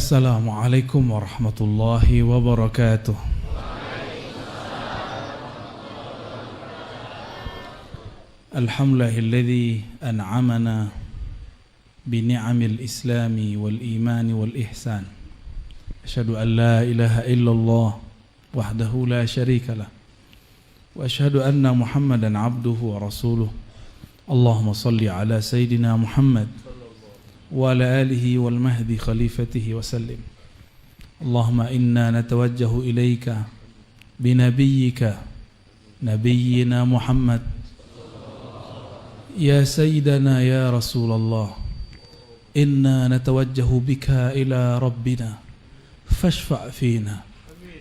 Assalamualaikum warahmatullahi wabarakatuh. Alhamdulillahilladzi an'amana bini'amil islami wal imani wal ihsan. Asyhadu an la ilaha illallah wahdahu la syarika lah. Wa asyhadu anna Muhammadan abduhu wa rasuluh. Allahumma salli ala sayyidina Muhammad wa ala alihi wal mahdi khalifatihi wa sallim. Allahumma inna natawajjahu ilaika binabiyyika nabiyyina Muhammad ya sayyidana ya Rasulullah, inna natawajjahu bika ila rabbina fashfa' fina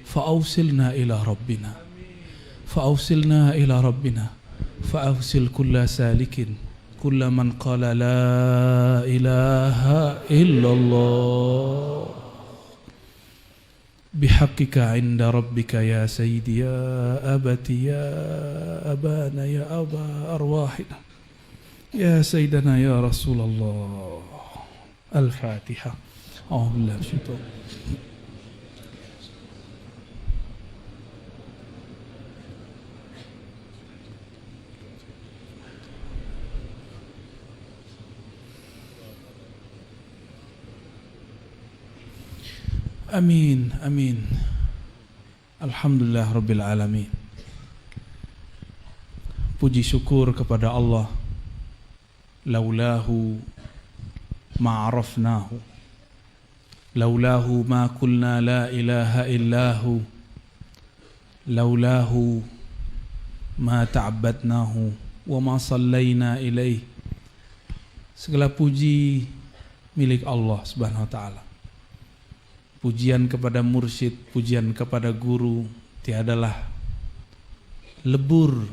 fa'awsilna ila rabbina fa'awsilna ila rabbina fa'awsil kulla salikin كل من قال لا إله إلا الله بحقك عند ربك يا سيدي يا أبتي يا أبانا يا أبا أرواحنا يا سيدنا يا رسول الله. الفاتحة. أعوذ بالله من الشيطان. Amin, amin. Alhamdulillah Rabbil Alamin. Puji syukur kepada Allah. Laulahu ma'arafnahu, laulahu ma kulna la ilaha illahu, laulahu ma ta'abbadnahu wa ma sallayna ilaih. Segala puji milik Allah Subhanahu wa ta'ala. Pujian kepada mursyid, pujian kepada guru, tiadalah lebur,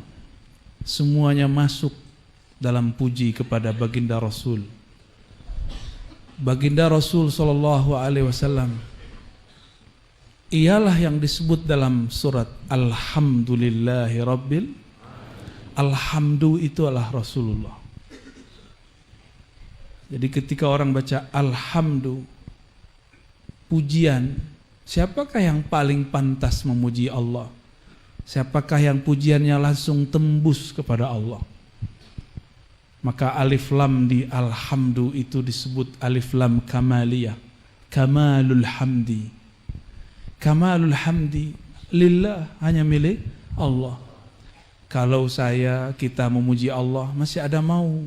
semuanya masuk dalam puji kepada baginda Rasul. Baginda Rasul sallallahu alaihi wasallam ialah yang disebut dalam surat Alhamdulillahi Rabbil. Alhamdu itu adalah Rasulullah. Jadi ketika orang baca Alhamdu, pujian, siapakah yang paling pantas memuji Allah? Siapakah yang pujiannya langsung tembus kepada Allah? Maka alif lam di alhamdu itu disebut alif lam kamaliyah, kamalul hamdi. Kamalul hamdi lillah, hanya milik Allah. Kalau kita memuji Allah, masih ada mau,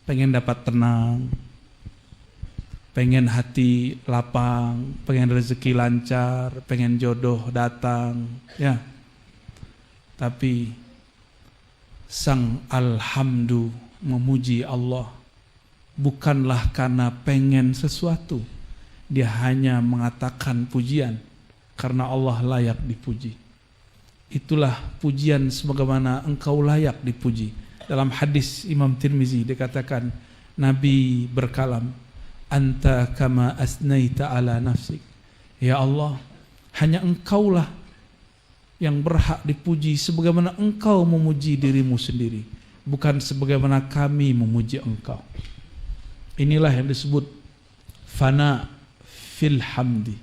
pengen dapat tenang, pengen hati lapang, pengen rezeki lancar, pengen jodoh datang, ya. Tapi sang alhamdu, memuji Allah, bukanlah karena pengen sesuatu. Dia hanya mengatakan pujian karena Allah layak dipuji. Itulah pujian sebagaimana engkau layak dipuji. Dalam hadis Imam Tirmizi dikatakan, Nabi berkalam, Anta kama asnaita ala nafsik. Ya Allah, hanya engkaulah yang berhak dipuji sebagaimana engkau memuji dirimu sendiri, bukan sebagaimana kami memuji engkau. Inilah yang disebut fana fil hamdi.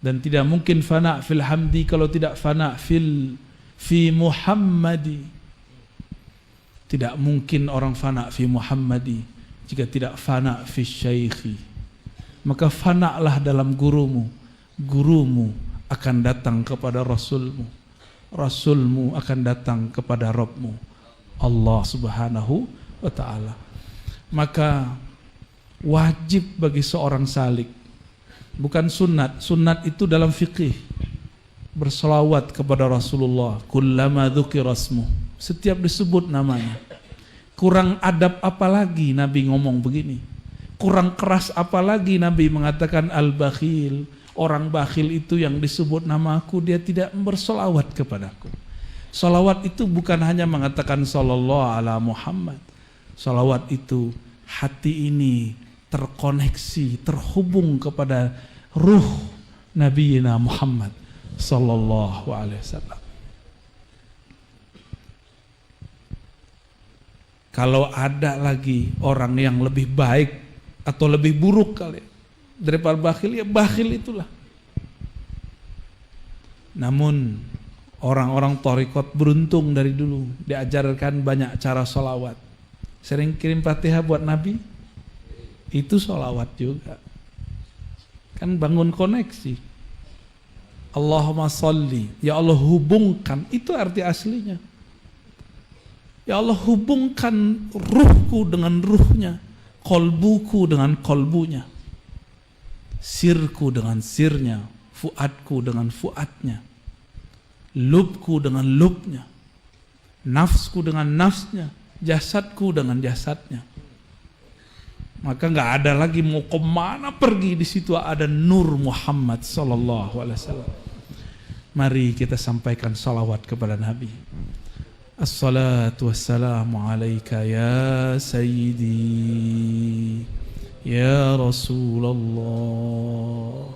Dan tidak mungkin fana fil hamdi kalau tidak fana fi Muhammadi. Tidak mungkin orang fana fi Muhammadi jika tidak fana fi syaikhi. Maka fana'lah dalam gurumu. Gurumu akan datang kepada Rasulmu. Rasulmu akan datang kepada Rabbmu, Allah Subhanahu wa ta'ala. Maka wajib bagi seorang salik, bukan sunat. Sunat itu dalam fikih, berselawat kepada Rasulullah. Kullama dzukira ismuh, setiap disebut namanya. Kurang adab apa lagi Nabi ngomong begini? Kurang keras apa lagi Nabi mengatakan al-bakhil? Orang bakhil itu yang disebut nama aku, dia tidak bersolawat kepadaku. Solawat itu bukan hanya mengatakan sallallahu ala Muhammad. Solawat itu hati ini terkoneksi, terhubung kepada ruh Nabi Muhammad sallallahu alaihi wasallam. Kalau ada lagi orang yang lebih baik atau lebih buruk kali, daripada bakhil, ya bakhil itulah. Namun orang-orang thariqat beruntung dari dulu, diajarkan banyak cara sholawat. Sering kirim Fatihah buat Nabi, itu sholawat juga. Kan bangun koneksi. Allahumma sholli, ya Allah hubungkan, itu arti aslinya. Ya Allah hubungkan ruhku dengan ruhnya, kolbuku dengan kolbunya, sirku dengan sirnya, fuadku dengan fuadnya, lubku dengan lubnya, nafsku dengan nafsnya, jasadku dengan jasadnya. Maka nggak ada lagi mau kemana pergi, di situ ada Nur Muhammad sallallahu alaihi wasallam. Mari kita sampaikan salawat kepada Nabi. Assalatu wassalamu alaika ya Sayyidi ya Rasulullah.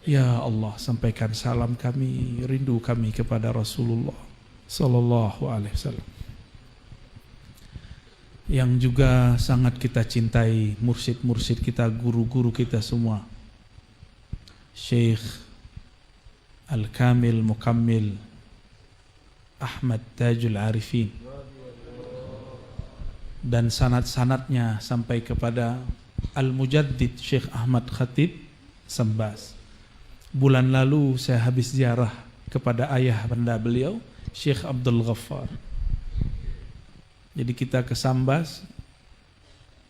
Ya Allah, sampaikan salam kami, rindu kami kepada Rasulullah sallallahu alaihi wasallam, yang juga sangat kita cintai, mursyid-mursyid kita, guru-guru kita semua. Syekh Al-Kamil Mukammil Ahmad Tajul Arifin, dan sanad-sanadnya sampai kepada Al-Mujaddid Syekh Ahmad Khatib Sambas. Bulan lalu saya habis ziarah kepada ayah bunda beliau, Syekh Abdul Ghaffar. Jadi kita ke Sambas.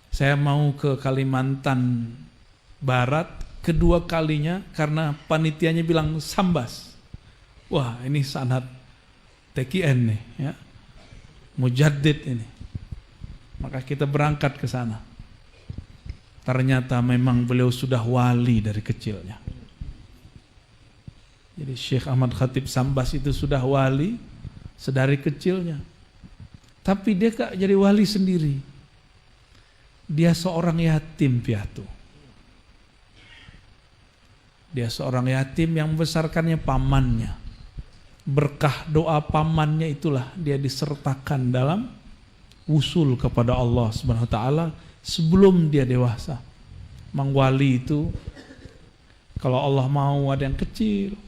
Saya mau ke Kalimantan Barat kedua kalinya karena panitianya bilang Sambas. Wah, ini sanad TKN nih ya. Mujaddid ini. Maka kita berangkat ke sana. Ternyata memang beliau sudah wali dari kecilnya. Jadi Syekh Ahmad Khatib Sambas itu sudah wali sedari kecilnya. Tapi dia gak jadi wali sendiri. Dia seorang yatim piatu. Dia seorang yatim yang membesarkannya pamannya. Berkah doa pamannya itulah dia disertakan dalam usul kepada Allah Subhanahu wa taala sebelum dia dewasa. Mang wali itu kalau Allah mau ada yang kecil,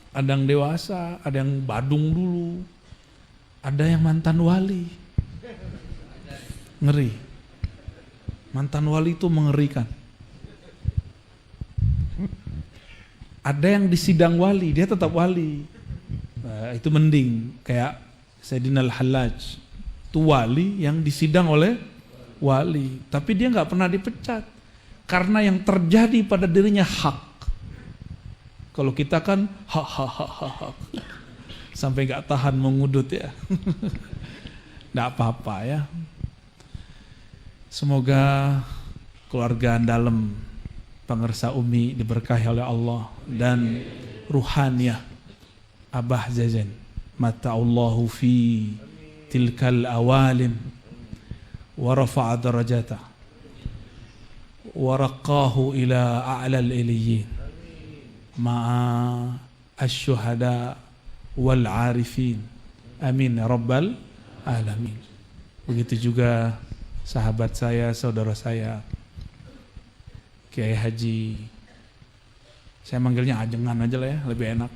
ada yang dewasa, ada yang badung dulu, ada yang mantan wali. Ngeri. Mantan wali itu mengerikan. Ada yang di sidang wali, dia tetap wali. Nah, itu mending. Kayak Sayyidina Al-Hallaj. Itu wali yang disidang oleh wali. Tapi dia gak pernah dipecat. Karena yang terjadi pada dirinya hak. Kalau kita kan hak. Sampai gak tahan mengudut ya. Gak apa-apa ya. Semoga keluarga dalam pengersa Umi diberkahi oleh Allah dan ruhaniyah Abah Zazen. Mata'allahu fi tilkal awalim wa rafa'a darajata wa raqahu ila a'lal iliyyin ma'a asyuhada wal arifin. Amin ya rabbal alamin. Begitu juga sahabat saya, saudara saya Kiai Haji, saya manggilnya Ajengan aja lah ya, lebih enak.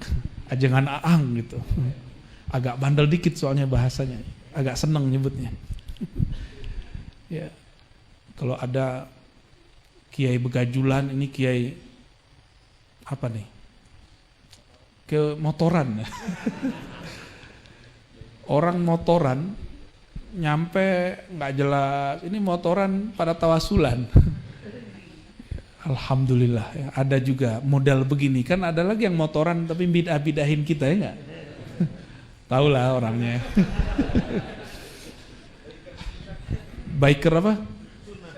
Ajengan Aang gitu. Agak bandel dikit soalnya bahasanya, agak seneng nyebutnya. Ya, kalau ada Kiai Begajulan, ini Kiai apa nih? Ke motoran. Orang motoran nyampe nggak jelas, ini motoran pada tawasulan. Alhamdulillah ya, ada juga model begini. Kan ada lagi yang motoran tapi bidah-bidahin kita ya enggak? Tahu lah orangnya. Biker apa?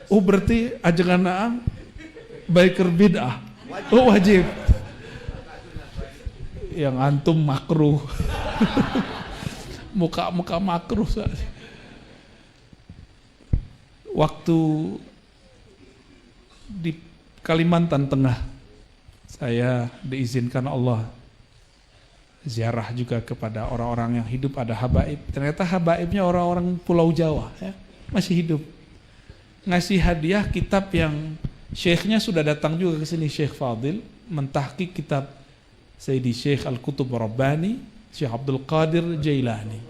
Oh berarti ajengan Naam biker bid'ah. Oh wajib. Yang antum makruh. Muka-muka makruh. Waktu di Kalimantan Tengah, saya diizinkan Allah ziarah juga kepada orang-orang yang hidup, ada habaib. Ternyata habaibnya orang-orang Pulau Jawa ya, masih hidup. Ngasih hadiah kitab yang Syekhnya sudah datang juga ke sini, Syekh Fadil, mentahqiq kitab Sayyidi Syekh Al-Qutub Rabbani, Syekh Abdul Qadir Jailani.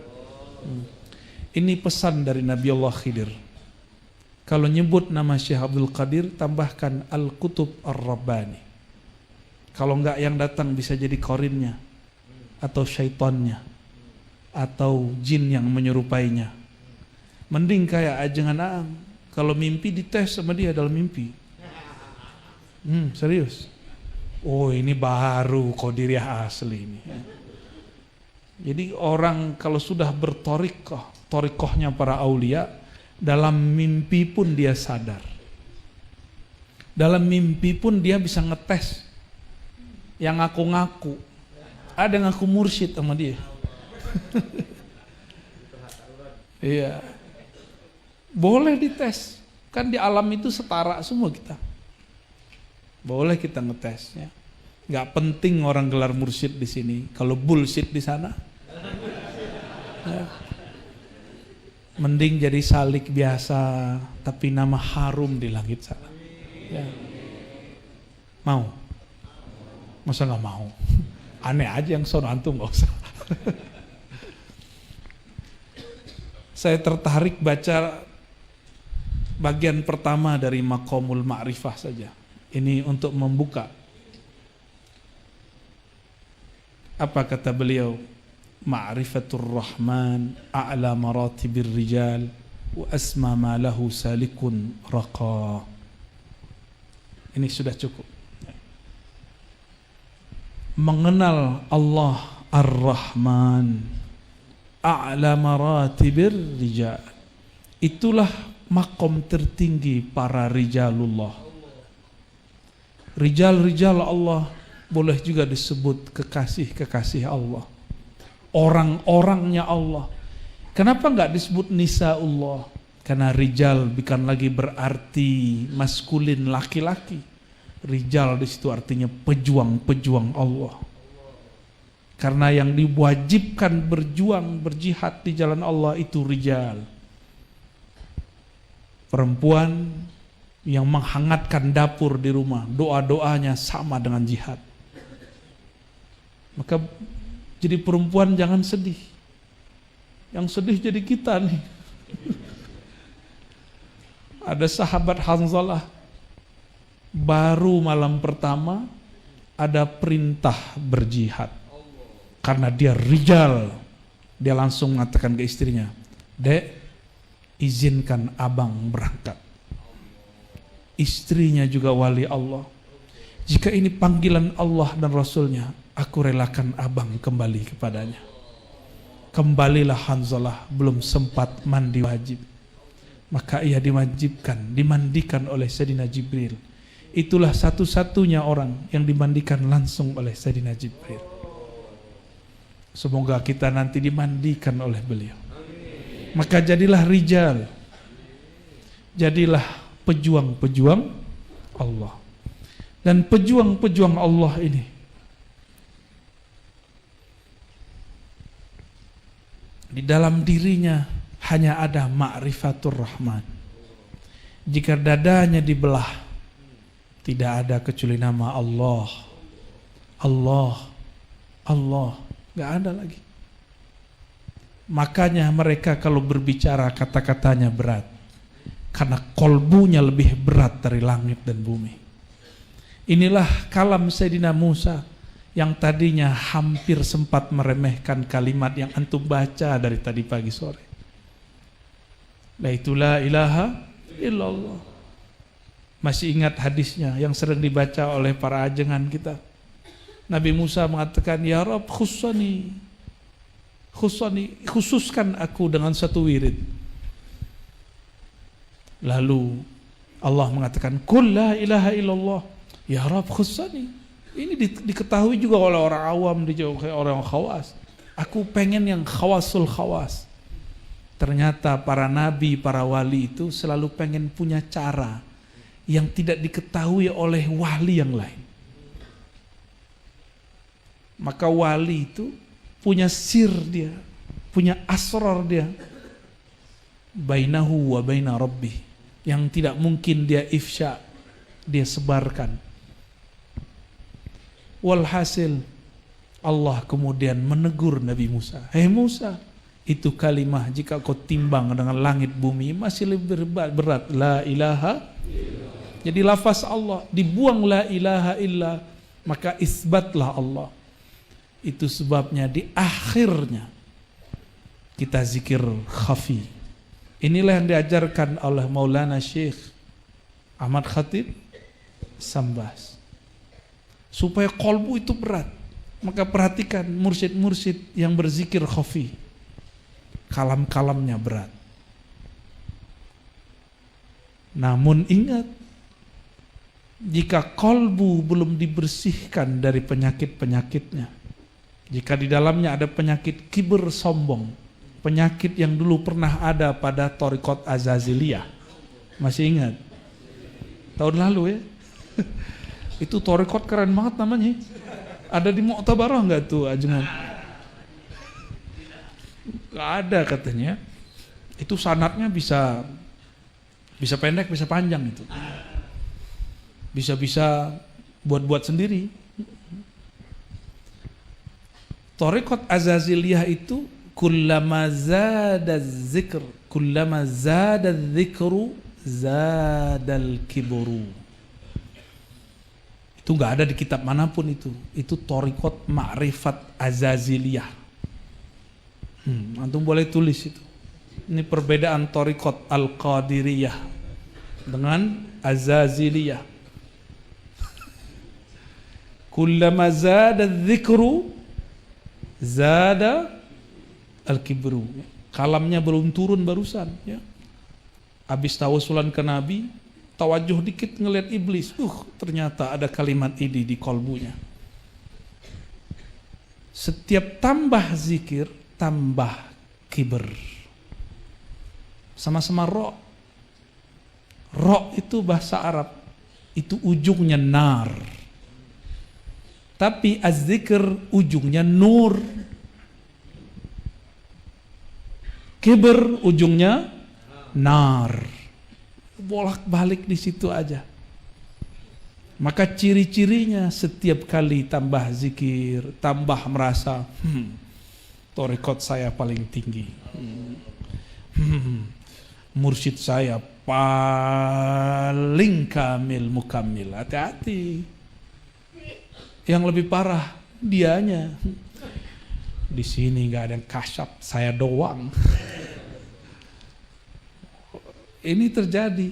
Ini pesan dari Nabi Allah Khidir. Kalau nyebut nama Syekh Abdul Qadir, tambahkan Al-Qutub Ar-Rabbani. Kalau enggak yang datang bisa jadi korinnya, atau syaitannya, atau jin yang menyerupainya. Mending kayak Ajengan Aang, kalau mimpi dites sama dia dalam mimpi. Serius. Oh, ini baru Qadiriyah asli ini. Jadi orang kalau sudah torikohnya para aulia, dalam mimpi pun dia sadar. Dalam mimpi pun dia bisa ngetes. Yang ngaku-ngaku, ada yang ngaku mursyid sama dia. Iya. Boleh dites. Kan di alam itu setara semua kita. Boleh kita ngetesnya. Nggak penting orang gelar mursyid di sini. Kalau bullshit di sana, ya. Mending jadi salik biasa, tapi nama harum di langit sana. Ya. Mau? Masa nggak mau? Aneh aja yang sono, antum nggak usah. Saya tertarik baca bagian pertama dari Maqamul Ma'rifah saja. Ini untuk membuka. Apa kata beliau? Ma'rifatur Rahman a'la maratibir rijal wa asma ma lahu salikun raqa. Ini sudah cukup. Mengenal Allah Ar-Rahman a'la maratibir rijal. Itulah makom tertinggi para rijalullah. Rijal-rijal Allah boleh juga disebut kekasih-kekasih Allah, orang-orangnya Allah. Kenapa enggak disebut nisaullah? Karena rijal bukan lagi berarti maskulin, laki-laki. Rijal di situ artinya pejuang-pejuang Allah. Karena yang diwajibkan berjuang, berjihad di jalan Allah itu rijal. Perempuan yang menghangatkan dapur di rumah, doa-doanya sama dengan jihad. Maka jadi perempuan jangan sedih. Yang sedih jadi kita nih. Ada sahabat Hanzalah, baru malam pertama ada perintah berjihad. Karena dia rijal, dia langsung mengatakan ke istrinya, "Dek, izinkan abang berangkat." Istrinya juga wali Allah. Jika ini panggilan Allah dan Rasulnya, aku relakan abang kembali kepadanya. Kembalilah Hanzalah, belum sempat mandi wajib. Maka ia dimandikan oleh Sayyidina Jibril. Itulah satu-satunya orang yang dimandikan langsung oleh Sayyidina Jibril. Semoga kita nanti dimandikan oleh beliau. Maka jadilah rijal. Jadilah pejuang-pejuang Allah. Dan pejuang-pejuang Allah ini di dalam dirinya hanya ada ma'rifatur Rahman. Jika dadanya dibelah, tidak ada kecuali nama Allah. Allah, Allah, gak ada lagi. Makanya mereka kalau berbicara kata-katanya berat. Karena kolbunya lebih berat dari langit dan bumi. Inilah kalam Sayyidina Musa yang tadinya hampir sempat meremehkan kalimat yang antum baca dari tadi pagi sore. La ilaha illallah. Masih ingat hadisnya yang sering dibaca oleh para ajengan kita. Nabi Musa mengatakan, "Ya Rabb, khususkan aku dengan satu wirid." Lalu Allah mengatakan, "Qul la ilaha illallah." Ya Rabb, khususani. Ini diketahui juga oleh orang awam, dijauhi orang khawas. Aku pengen yang khawasul khawas. Ternyata para nabi, para wali itu selalu pengen punya cara yang tidak diketahui oleh wali yang lain. Maka wali itu punya sir dia, punya asrar dia, bainahu wa baina rabbih, yang tidak mungkin dia ifsya dia sebarkan. Walhasil Allah kemudian menegur Nabi Musa. Hei Musa, itu kalimah jika kau timbang dengan langit bumi masih lebih berat. La ilaha. Jadi lafaz Allah dibuang la ilaha illa, maka isbatlah Allah. Itu sebabnya di akhirnya kita zikir khafi. Inilah yang diajarkan oleh Maulana Syekh Ahmad Khatib Sambas. Supaya kolbu itu berat, maka perhatikan mursyid-mursyid yang berzikir khafi. Kalam-kalamnya berat. Namun ingat, jika kolbu belum dibersihkan dari penyakit-penyakitnya, jika di dalamnya ada penyakit kibir sombong, penyakit yang dulu pernah ada pada Thariqat Azaziliyah, masih ingat? Tahun lalu ya? Itu Thariqat keren banget namanya. Ada di Mu'tabarah enggak tuh Ajungan? Enggak ada katanya. Itu sanadnya bisa pendek, bisa panjang itu. Bisa buat sendiri. Thariqat Azaziliyah itu kullama zada dzikr, kullama zada dzikru zadal kibru. Itu enggak ada di kitab manapun itu. Itu Thariqat Ma'rifat Azaziliyah. Antum boleh tulis itu. Ini perbedaan Thariqat Al-Qadiriyah dengan Azaziliyah. Kullama zada dzikru zada al-kibru. Kalamnya belum turun barusan ya. Habis tawasulan ke Nabi, tawajuh dikit ngelihat iblis. Ternyata ada kalimat ini di kolbunya. Setiap tambah zikir, tambah kibir. Sama-sama ro. Ro itu bahasa Arab, itu ujungnya nar. Tapi az-zikr ujungnya nur. Kibir ujungnya nar. Bolak-balik di situ aja. Maka ciri-cirinya setiap kali tambah zikir, tambah merasa thariqat saya paling tinggi. Mursyid saya paling kamil mukamil. Hati-hati. Yang lebih parah dianya. Di sini nggak ada yang kasyaf, saya doang. Ini terjadi.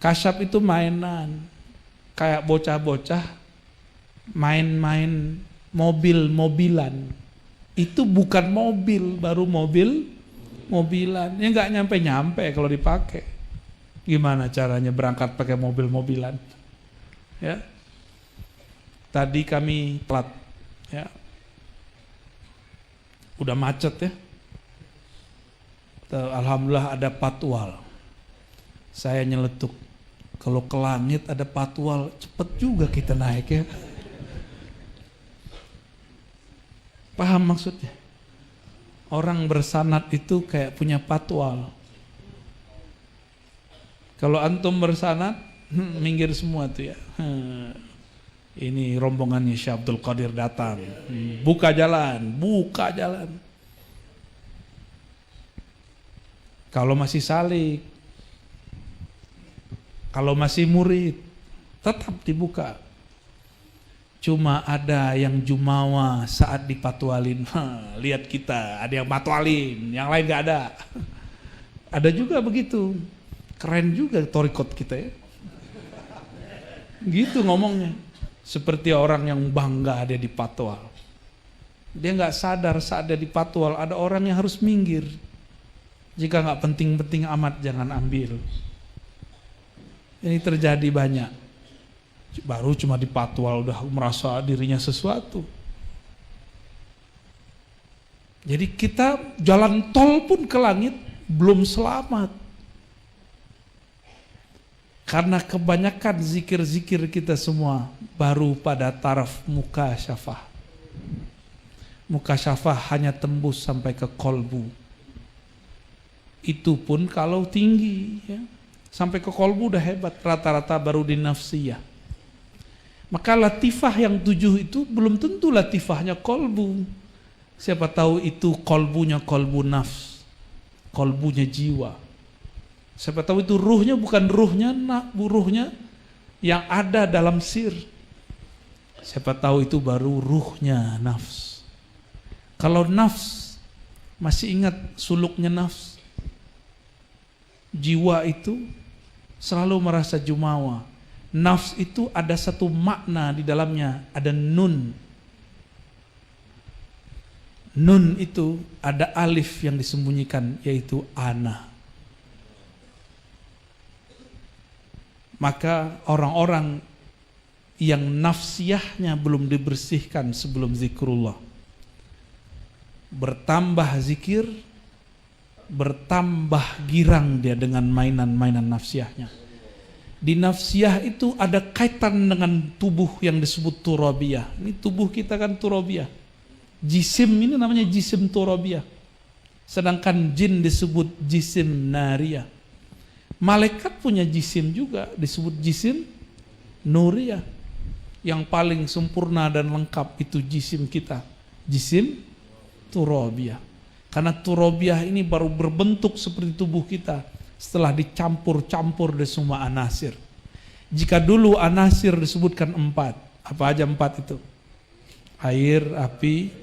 Kasyaf itu mainan. Kayak bocah-bocah main-main mobil-mobilan. Itu bukan mobil, baru mobilan. Ya nggak nyampe-nyampe kalau dipakai. Gimana caranya berangkat pakai mobil-mobilan? Ya. Tadi kami telat. Ya. Udah macet ya. Alhamdulillah ada patwal. Saya nyeletuk. Kalau ke langit ada patwal, cepet juga kita naik ya. Paham maksudnya? Orang bersanad itu kayak punya patwal. Kalau antum bersanad, minggir semua tuh ya. Ini rombongannya Syekh Abdul Qadir datang. Buka jalan. Kalau masih salik, kalau masih murid, tetap dibuka. Cuma ada yang jumawa saat dipatwalin. Lihat kita, ada yang patwalin, yang lain gak ada. Ada juga begitu. Keren juga thariqat kita ya. Gitu ngomongnya. Seperti orang yang bangga dia dipatwal. Dia gak sadar saat dia dipatwal ada orang yang harus minggir. Jika gak penting-penting amat jangan ambil. Ini terjadi banyak. Baru cuma dipatwal udah merasa dirinya sesuatu. Jadi kita jalan tol pun ke langit belum selamat. Karena kebanyakan zikir-zikir kita semua baru pada taraf mukasyafah. Mukasyafah hanya tembus sampai ke kolbu. Itu pun kalau tinggi ya. Sampai ke kolbu udah hebat, rata-rata baru di nafsiyah. Maka latifah yang 7 itu belum tentu latifahnya kolbu. Siapa tahu itu kolbunya kolbu nafs, kolbunya jiwa. Siapa tahu itu ruhnya bukan ruhnya yang ada dalam sir. Siapa tahu itu baru ruhnya nafs. Kalau nafs, masih ingat suluknya nafs? Jiwa itu selalu merasa jumawa. Nafs itu ada satu makna di dalamnya, ada nun. Nun itu ada alif yang disembunyikan, yaitu ana. Maka orang-orang yang nafsiyahnya belum dibersihkan sebelum zikrullah, bertambah zikir, bertambah girang dia dengan mainan-mainan nafsiyahnya. Di nafsiyah itu ada kaitan dengan tubuh yang disebut turabiyah. Ini tubuh kita kan turabiyah. Jisim ini namanya jisim turabiyah. Sedangkan jin disebut jisim nariyah. Malaikat punya jisim juga disebut jisim nuriyah. Yang paling sempurna dan lengkap itu jisim kita, jisim turabiyah. Karena turabiyah ini baru berbentuk seperti tubuh kita setelah dicampur-campur dari semua anasir. Jika dulu anasir disebutkan 4, apa aja 4 itu? Air, api,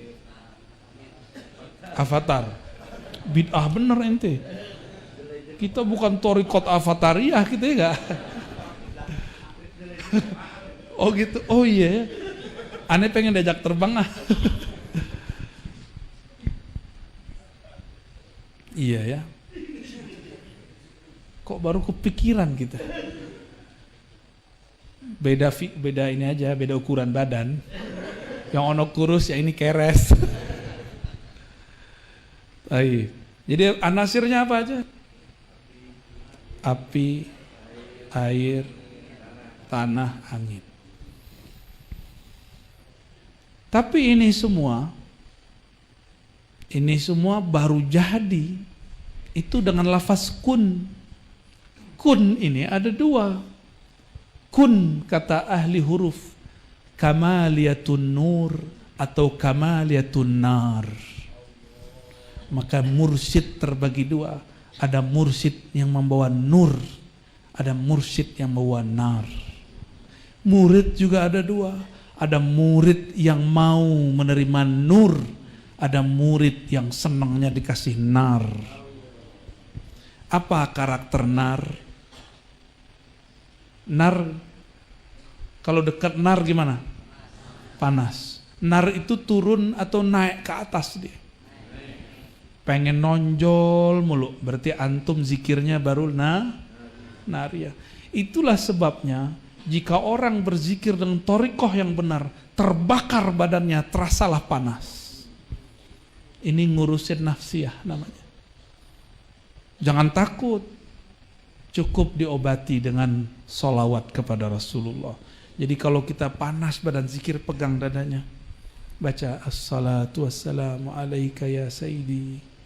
avatar. Bid'ah bener ente. Kita bukan torikot avatariyah kita ya gak? Oh gitu, oh iya. Aneh pengen diajak terbang ah. Iya ya. Kok baru kepikiran kita? Beda ini aja, beda ukuran badan. Yang ono kurus ya ini keres. Jadi anasirnya apa aja? Api, air, tanah, angin. Tapi ini semua baru jadi itu dengan lafaz kun. Kun ini ada 2. Kun kata ahli huruf kamaliyatun nur atau kamaliyatun nar. Maka mursyid terbagi 2. Ada mursyid yang membawa nur, ada mursyid yang membawa nar. Murid juga ada 2. Ada murid yang mau menerima nur, ada murid yang senangnya dikasih nar. Apa karakter nar? Nar, kalau dekat nar gimana? Panas. Nar itu turun atau naik ke atas dia. Pengen nonjol mulu, berarti antum zikirnya baru nariyah. Itulah sebabnya jika orang berzikir dengan thariqah yang benar, terbakar badannya, terasalah panas. Ini ngurusin nafsiyah namanya. Jangan takut, cukup diobati dengan sholawat kepada Rasulullah. Jadi kalau kita panas badan zikir, pegang dadanya, baca assalatu wassalamu alaika ya sayyidi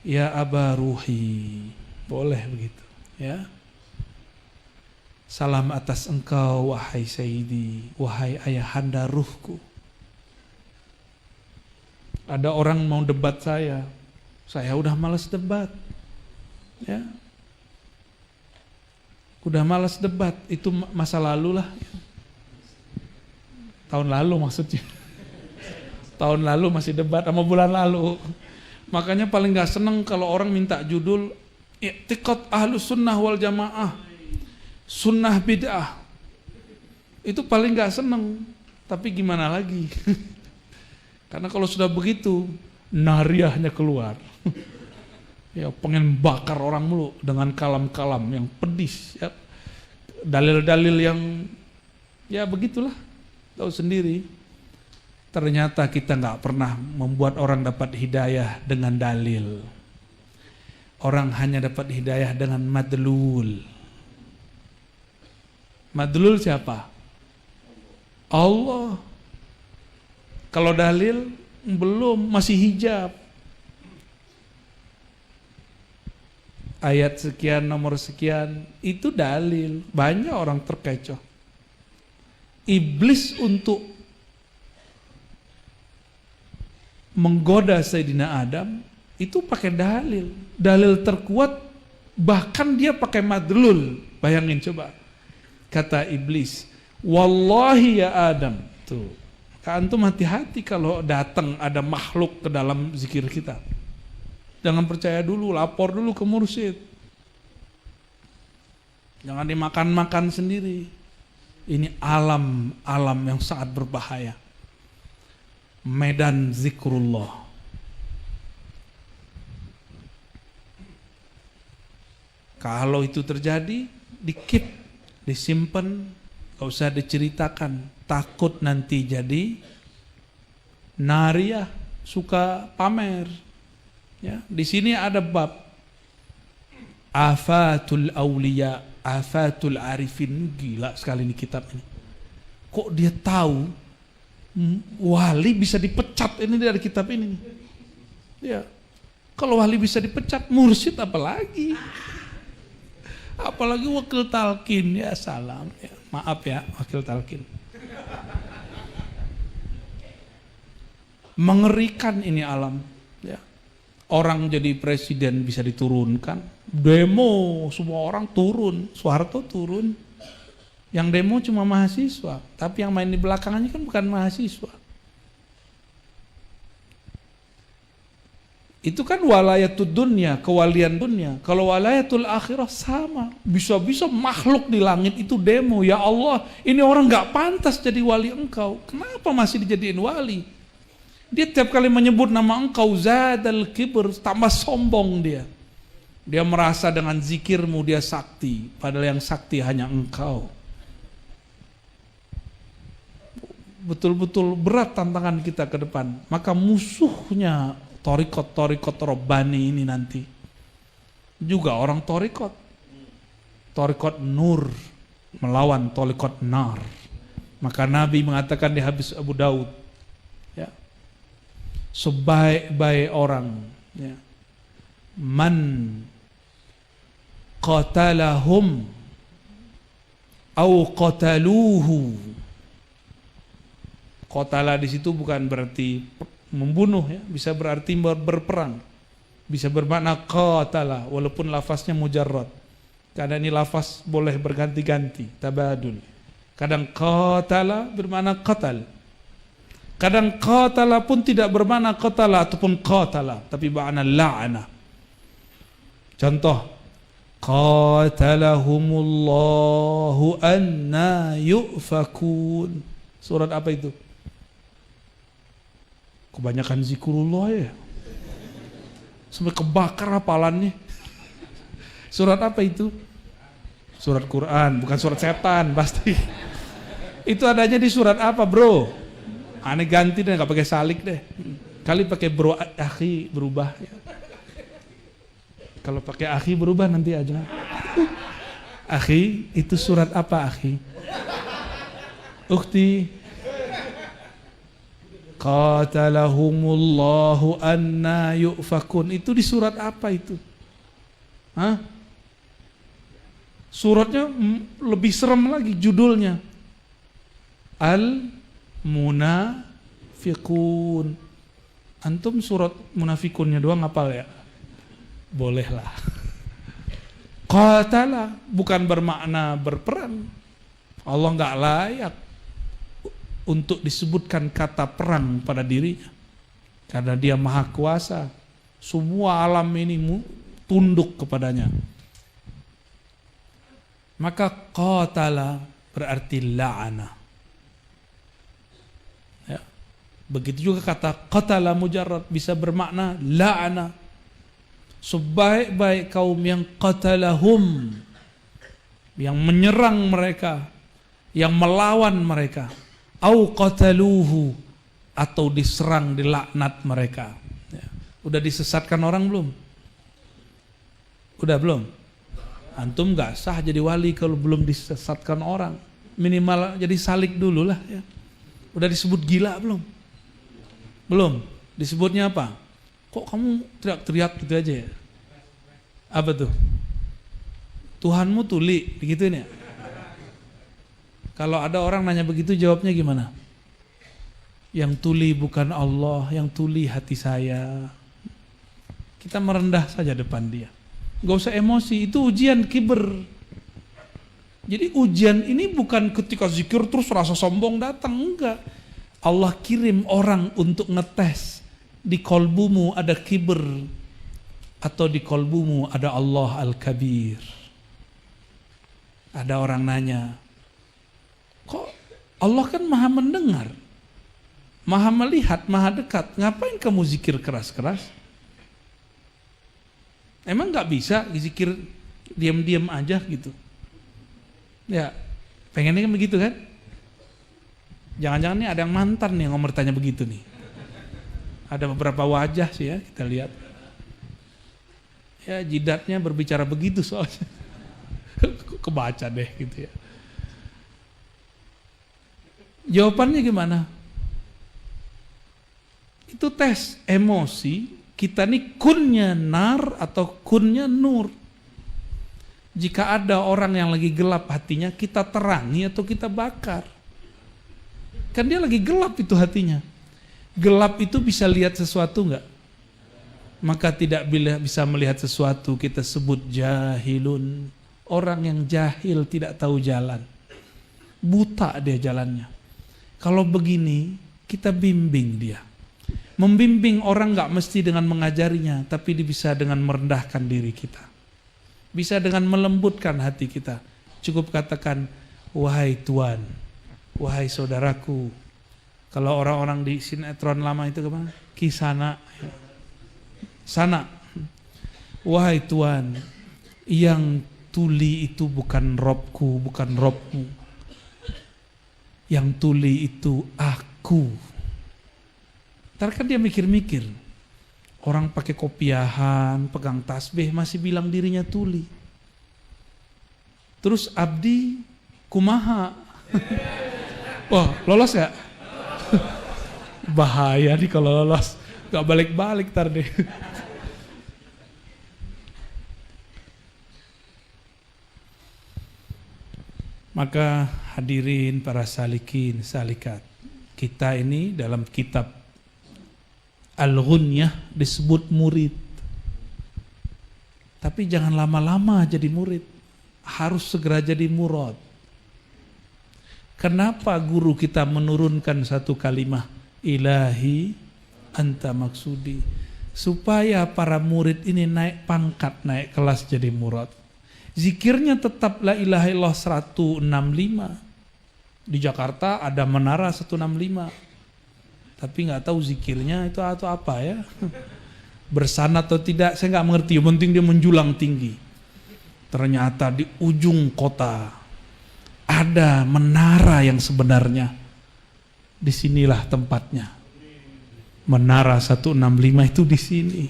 ya aba ruhi, boleh begitu ya. Salam atas engkau wahai sayyidi, wahai ayahanda ruhku. Ada orang mau debat saya udah malas debat ya. Udah malas debat, itu masa lalu lah. Tahun lalu maksudnya. Tahun lalu masih debat sama bulan lalu. Makanya paling gak seneng kalau orang minta judul i'tiqad ahlus sunnah wal jamaah, sunnah bid'ah. Itu paling gak seneng. Tapi gimana lagi? Karena kalau sudah begitu, nariyahnya keluar. Ya pengen bakar orang mulu dengan kalam-kalam yang pedis ya. Dalil-dalil yang ya begitulah, tahu sendiri. Ternyata kita nggak pernah membuat orang dapat hidayah dengan dalil. Orang hanya dapat hidayah dengan madlul. Madlul siapa? Allah. Kalau dalil belum, masih hijab. ayat sekian, nomor sekian, itu dalil. Banyak orang terkecoh. Iblis untuk menggoda Sayyidina Adam itu pakai dalil. Dalil terkuat, bahkan dia pakai madlul. Bayangin coba. Kata iblis, wallahi ya Adam. Tuh, antum hati-hati kalau datang ada makhluk ke dalam zikir kita. Jangan percaya dulu, lapor dulu ke mursyid. Jangan dimakan-makan sendiri. Ini alam yang sangat berbahaya. Medan zikrullah. Kalau itu terjadi, di-keep, disimpan, gak usah diceritakan. Takut nanti jadi nariyah, suka pamer. Ya, di sini ada bab afatul auliya, afatul arifin. Gila sekali ini kitab ini. Kok dia tahu wali bisa dipecat ini dari kitab ini? Ya, kalau wali bisa dipecat, mursyid apalagi? Apalagi wakil talqin. Ya salam, ya, maaf ya wakil talqin. Mengerikan ini alam. Ya. Orang jadi presiden bisa diturunkan, demo semua orang turun, Soeharto turun. Yang demo cuma mahasiswa, tapi yang main di belakangnya kan bukan mahasiswa. Itu kan walayatul dunya, kewalian dunia. Kalau walayatul akhirah sama. Bisa-bisa makhluk di langit itu demo. Ya Allah, ini orang gak pantas jadi wali engkau. Kenapa masih dijadiin wali? Dia tiap kali menyebut nama engkau, zadal kibr, tambah sombong dia. Dia merasa dengan zikirmu dia sakti. Padahal yang sakti hanya engkau. Betul-betul berat tantangan kita ke depan. Maka musuhnya torikot Robbani ini nanti juga orang torikot nur melawan torikot nar. Maka Nabi mengatakan di hadis Abu Daud, ya, sebaik-baik orang, ya, man qatalahum au qataluhu. Qatala di situ bukan berarti membunuh, ya, bisa berarti berperang, bisa bermakna qatala walaupun lafaznya mujarrad. Kadang ini lafaz boleh berganti-ganti, tabadul. Kadang qatala bermakna qatal, kadang qatala pun tidak bermakna qatala ataupun qatala, tapi makna la'ana. Contoh, qatalahumullahu anna yufakun. Surat apa itu? Kebanyakan zikrullah ya, sampai kebakar hafalannya. Surat apa itu? Surat Quran, bukan surat setan pasti. Itu adanya di surat apa bro? Aneh ganti deh, gak pakai salik deh. Kali pakai bro akhi berubah. Ya. Kalau pakai akhi berubah nanti aja. Akhi itu surat apa akhi? Ukhti. Qatalahumullahu anna yufakun. Itu di surat apa itu? Hah? Suratnya lebih serem lagi judulnya. Al-Munafiqun. Antum surat Munafikunnya doang hafal ya? Bolehlah. Qatala bukan bermakna berperang. Allah enggak layak untuk disebutkan kata perang pada dirinya, karena dia maha kuasa, semua alam ini tunduk kepadanya. Maka qatala berarti la'ana, ya. Begitu juga kata qatala mujarrad bisa bermakna la'ana. Sebaik-baik kaum yang qatalahum, yang menyerang mereka, yang melawan mereka, au qataluhu, atau diserang, dilaknat mereka. Ya. Udah disesatkan orang belum? Udah belum? Antum gak sah jadi wali kalau belum disesatkan orang. Minimal jadi salik dulu lah ya. Udah disebut gila belum? Belum. Disebutnya apa? Kok kamu teriak-teriak gitu aja ya? Apa tuh? Tuhanmu tuli, begituin ya? Kalau ada orang nanya begitu jawabnya gimana? Yang tuli bukan Allah, yang tuli hati saya. Kita merendah saja depan dia. Gak usah emosi, itu ujian kiber. Jadi ujian ini bukan ketika zikir terus rasa sombong datang, enggak. Allah kirim orang untuk ngetes. Di kolbumu ada kiber atau di kolbumu ada Allah Al-Kabir. Ada orang nanya, kok Allah kan maha mendengar, maha melihat, maha dekat, ngapain kamu zikir keras-keras? Emang gak bisa zikir diam-diam aja gitu? Ya, pengennya kan begitu kan? Jangan-jangan nih ada yang mantan nih yang bertanya begitu nih. Ada beberapa wajah sih ya, kita lihat. Ya, jidatnya berbicara begitu soalnya. Kebaca deh gitu ya. Jawabannya gimana? Itu tes emosi, kita nih kunnya nar atau kunnya nur. Jika ada orang yang lagi gelap hatinya, kita terangi atau kita bakar. Kan dia lagi gelap itu hatinya. Gelap itu bisa lihat sesuatu enggak? Maka tidak bisa melihat sesuatu, kita sebut jahilun. Orang yang jahil tidak tahu jalan. Buta dia jalannya. Kalau begini, kita bimbing dia. Membimbing orang enggak mesti dengan mengajarinya, tapi bisa dengan merendahkan diri kita. Bisa dengan melembutkan hati kita. Cukup katakan, wahai Tuan, wahai saudaraku. Kalau orang-orang di sinetron lama itu kemana? Kisana. Sana. Wahai Tuan, yang tuli itu bukan Robku, bukan Robmu. Yang tuli itu aku. Ntar kan dia mikir-mikir. Orang pakai kopiahan, pegang tasbih masih bilang dirinya tuli. Terus abdi kumaha. Wah, lolos gak? Bahaya nih kalau lolos. Gak balik-balik ntar deh. Maka hadirin para salikin, salikat. Kita ini dalam kitab Al-Ghunyah disebut murid. Tapi jangan lama-lama jadi murid. Harus segera jadi murad. Kenapa guru kita menurunkan satu kalimat ilahi anta maksudi? Supaya para murid ini naik pangkat, naik kelas jadi murad. Zikirnya tetap la ilaha illallah 165. Di Jakarta ada menara 165. Tapi nggak tahu zikirnya itu atau apa ya. Bersana atau tidak saya nggak mengerti. Yang penting dia menjulang tinggi. Ternyata di ujung kota ada menara yang sebenarnya. Disinilah tempatnya. Menara 165 itu di sini.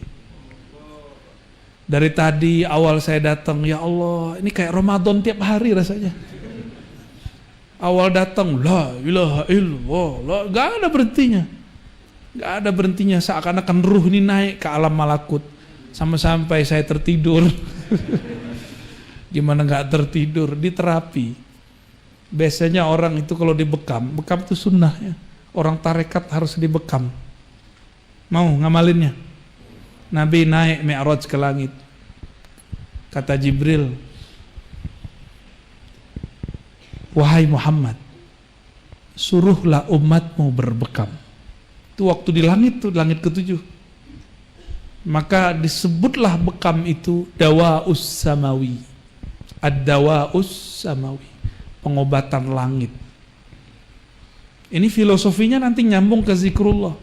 Dari tadi awal saya datang, ya Allah, ini kayak Ramadan tiap hari rasanya. Awal datang, la ilaha illallah, gak ada berhentinya. Gak ada berhentinya, seakan-akan ruh ini naik ke alam malakut. Sampai saya tertidur. Gimana gak tertidur? Di terapi. Biasanya orang itu kalau dibekam, bekam itu sunnah ya. Orang tarekat harus dibekam. Mau ngamalinnya? Nabi naik Mi'raj ke langit. Kata Jibril, wahai Muhammad, suruhlah umatmu berbekam. Itu waktu di langit tuh, langit ke-7. Maka disebutlah bekam itu dawa'us samawi. Ad-dawa'us samawi. Pengobatan langit. Ini filosofinya nanti nyambung ke zikrullah.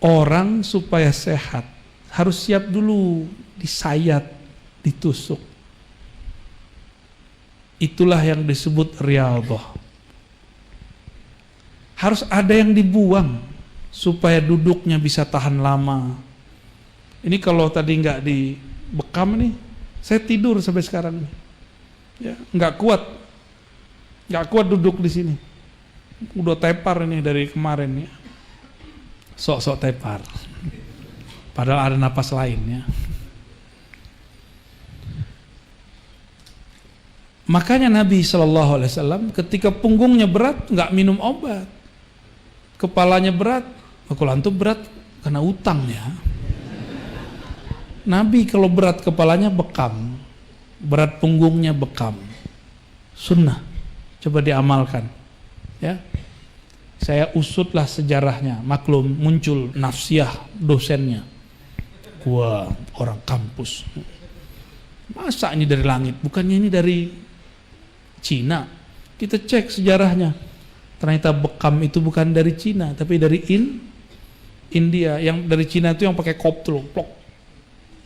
Orang supaya sehat harus siap dulu disayat, ditusuk. Itulah yang disebut riyadhah. Harus ada yang dibuang supaya duduknya bisa tahan lama. Ini kalau tadi nggak dibekam nih, saya tidur sampai sekarang nih. Ya, nggak kuat duduk di sini. Udah tepar ini dari kemarin ya. Sok-sok tepar. Padahal ada napas lain ya. Makanya Nabi SAW ketika punggungnya berat nggak minum obat, kepalanya berat, kalau antum berat karena utangnya. Nabi kalau berat kepalanya bekam, berat punggungnya bekam. Sunnah, coba diamalkan. Ya, saya usutlah sejarahnya, maklum muncul nafsiyah dosennya. Wah, orang kampus. Masa ini dari langit? Bukannya ini dari Cina? Kita cek sejarahnya. Ternyata bekam itu bukan dari Cina, tapi dari India. Yang dari Cina itu yang pakai koptel, plok.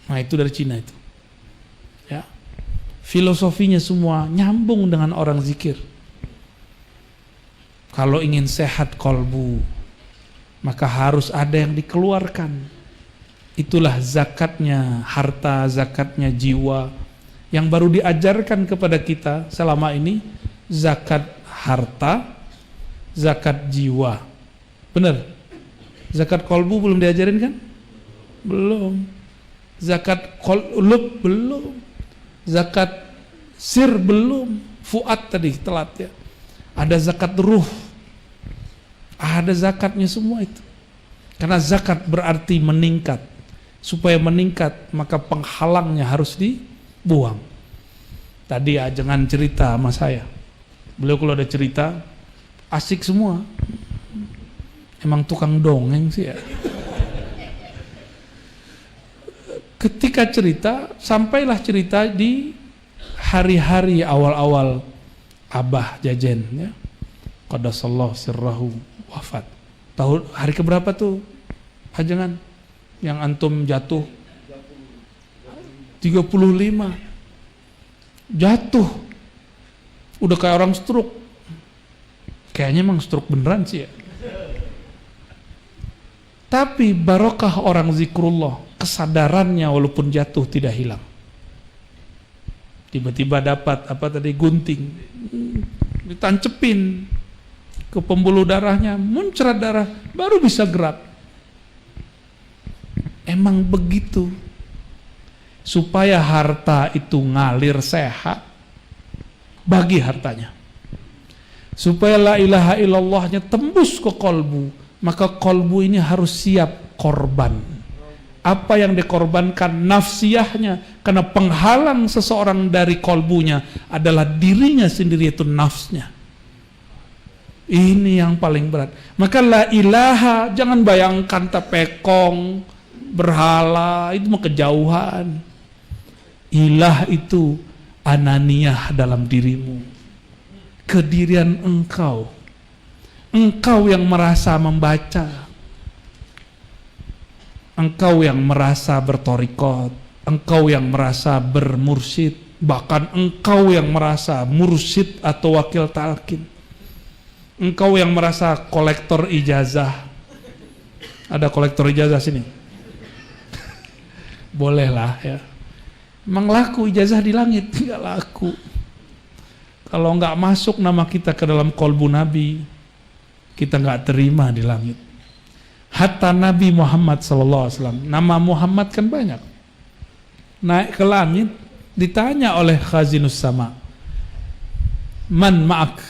Nah itu dari Cina itu. Ya, filosofinya semua nyambung dengan orang zikir. Kalau ingin sehat kolbu, maka harus ada yang dikeluarkan. Itulah zakatnya harta, zakatnya jiwa yang baru diajarkan kepada kita selama ini. Zakat harta, zakat jiwa. Benar? Zakat kolbu belum diajarin kan? Belum. Zakat qulub belum. Zakat sir belum. Fuad tadi telat ya. Ada zakat ruh. Ada zakatnya semua itu. Karena zakat berarti meningkat. Supaya meningkat maka penghalangnya harus dibuang. Tadi ya jangan cerita sama saya. Beliau kalau ada cerita asik semua. Emang tukang dongeng sih ya. Ketika cerita, sampailah cerita di hari-hari awal-awal Abah Jajen ya. Qadasallahu sirrahu wafat. Tahun hari keberapa tuh? Jangan yang antum jatuh 35 jatuh udah kayak orang stroke, kayaknya emang stroke beneran sih ya. Tapi barokah orang zikrullah, kesadarannya walaupun jatuh tidak hilang. Tiba-tiba dapat apa tadi, gunting, ditancepin ke pembuluh darahnya, muncrat darah, baru bisa gerak. Emang begitu. Supaya harta itu ngalir sehat, bagi hartanya. Supaya la ilaha illallahnya tembus ke kolbu, maka kolbu ini harus siap korban. Apa yang dikorbankan? Nafsiyahnya. Karena penghalang seseorang dari kolbunya adalah dirinya sendiri, itu nafsnya. Ini yang paling berat. Maka la ilaha, jangan bayangkan tepekong, berhala, itu mah kejauhan. Ilah itu ananiyah dalam dirimu, kedirian engkau. Engkau yang merasa membaca, engkau yang merasa bertorikot, engkau yang merasa bermursyid, bahkan engkau yang merasa mursyid atau wakil talqin, engkau yang merasa kolektor ijazah. Ada kolektor ijazah sini? Bolehlah ya. Emang laku ijazah di langit? Tidak laku. Kalau nggak masuk nama kita ke dalam kolbu Nabi, kita nggak terima di langit. Hatta Nabi Muhammad SAW, nama Muhammad kan banyak. Naik ke langit, ditanya oleh Khazinus Sama, Man ma'ak?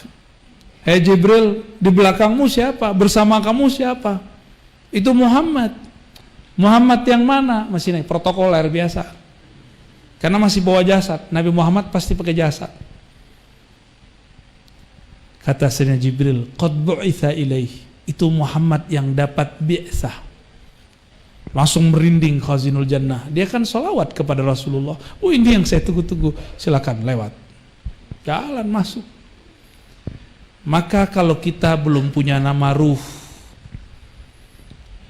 Hei Jibril, di belakangmu siapa? Bersama kamu siapa? Itu Muhammad. Muhammad yang mana? Masih naik protokoler biasa. Karena masih bawa jasad. Nabi Muhammad pasti pakai jasad. Kata Sayyidina Jibril, qad bu'itha ilaih. Itu Muhammad yang dapat bi'tsah. Langsung merinding Khazinul Jannah. Dia kan sholawat kepada Rasulullah. Oh, ini yang saya tunggu-tunggu. Silakan lewat. Jalan masuk. Maka kalau kita belum punya nama ruh,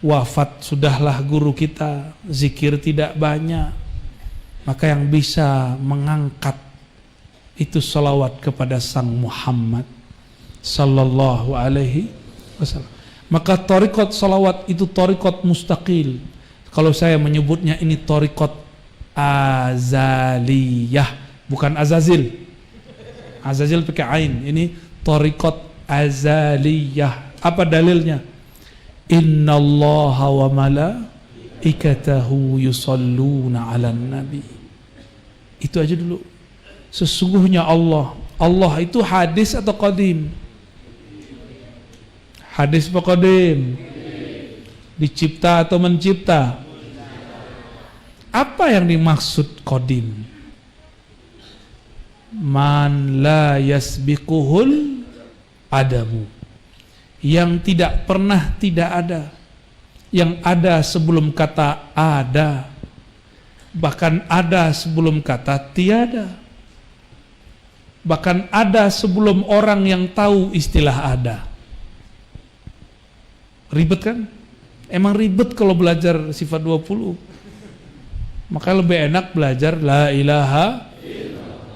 wafat sudahlah guru kita, zikir tidak banyak, maka yang bisa mengangkat itu salawat kepada Sang Muhammad sallallahu alaihi wasallam. Maka thariqat salawat itu thariqat mustaqil. Kalau saya menyebutnya ini thariqat azaliyah, bukan azazil. Azazil pakai ain, ini thariqat azaliyah. Apa dalilnya? Innallaha wa malaikatahu yusalluna 'alan nabi. Itu aja dulu. Sesungguhnya Allah. Allah itu hadis atau qadim? Hadis atau qadim? Dicipta atau mencipta? Apa yang dimaksud qadim? Man la yasbiquhul adamu, yang tidak pernah tidak ada, yang ada sebelum kata ada, bahkan ada sebelum kata tiada, bahkan ada sebelum orang yang tahu istilah ada. Ribet kan? Emang ribet kalau belajar sifat 20. Maka lebih enak belajar la ilaha.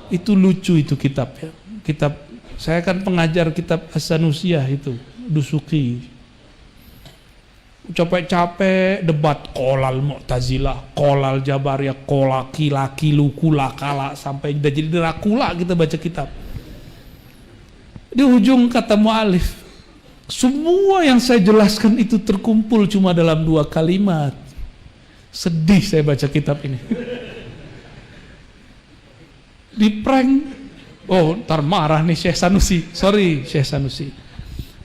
Itu lucu itu kitab ya. Kitab, saya kan pengajar kitab As-Sanusiyah itu, Dusuki. Capek-capek debat kolal Mu'tazilah, kolal Jabariyah, kolaki, laki, lukula, kala, sampai udah jadi Dracula kita baca kitab. Di ujung kata mu'alif, semua yang saya jelaskan itu terkumpul cuma dalam 2 kalimat. Sedih saya baca kitab ini. Di prank, oh ntar marah nih Syekh Sanusi. Sorry Syekh Sanusi,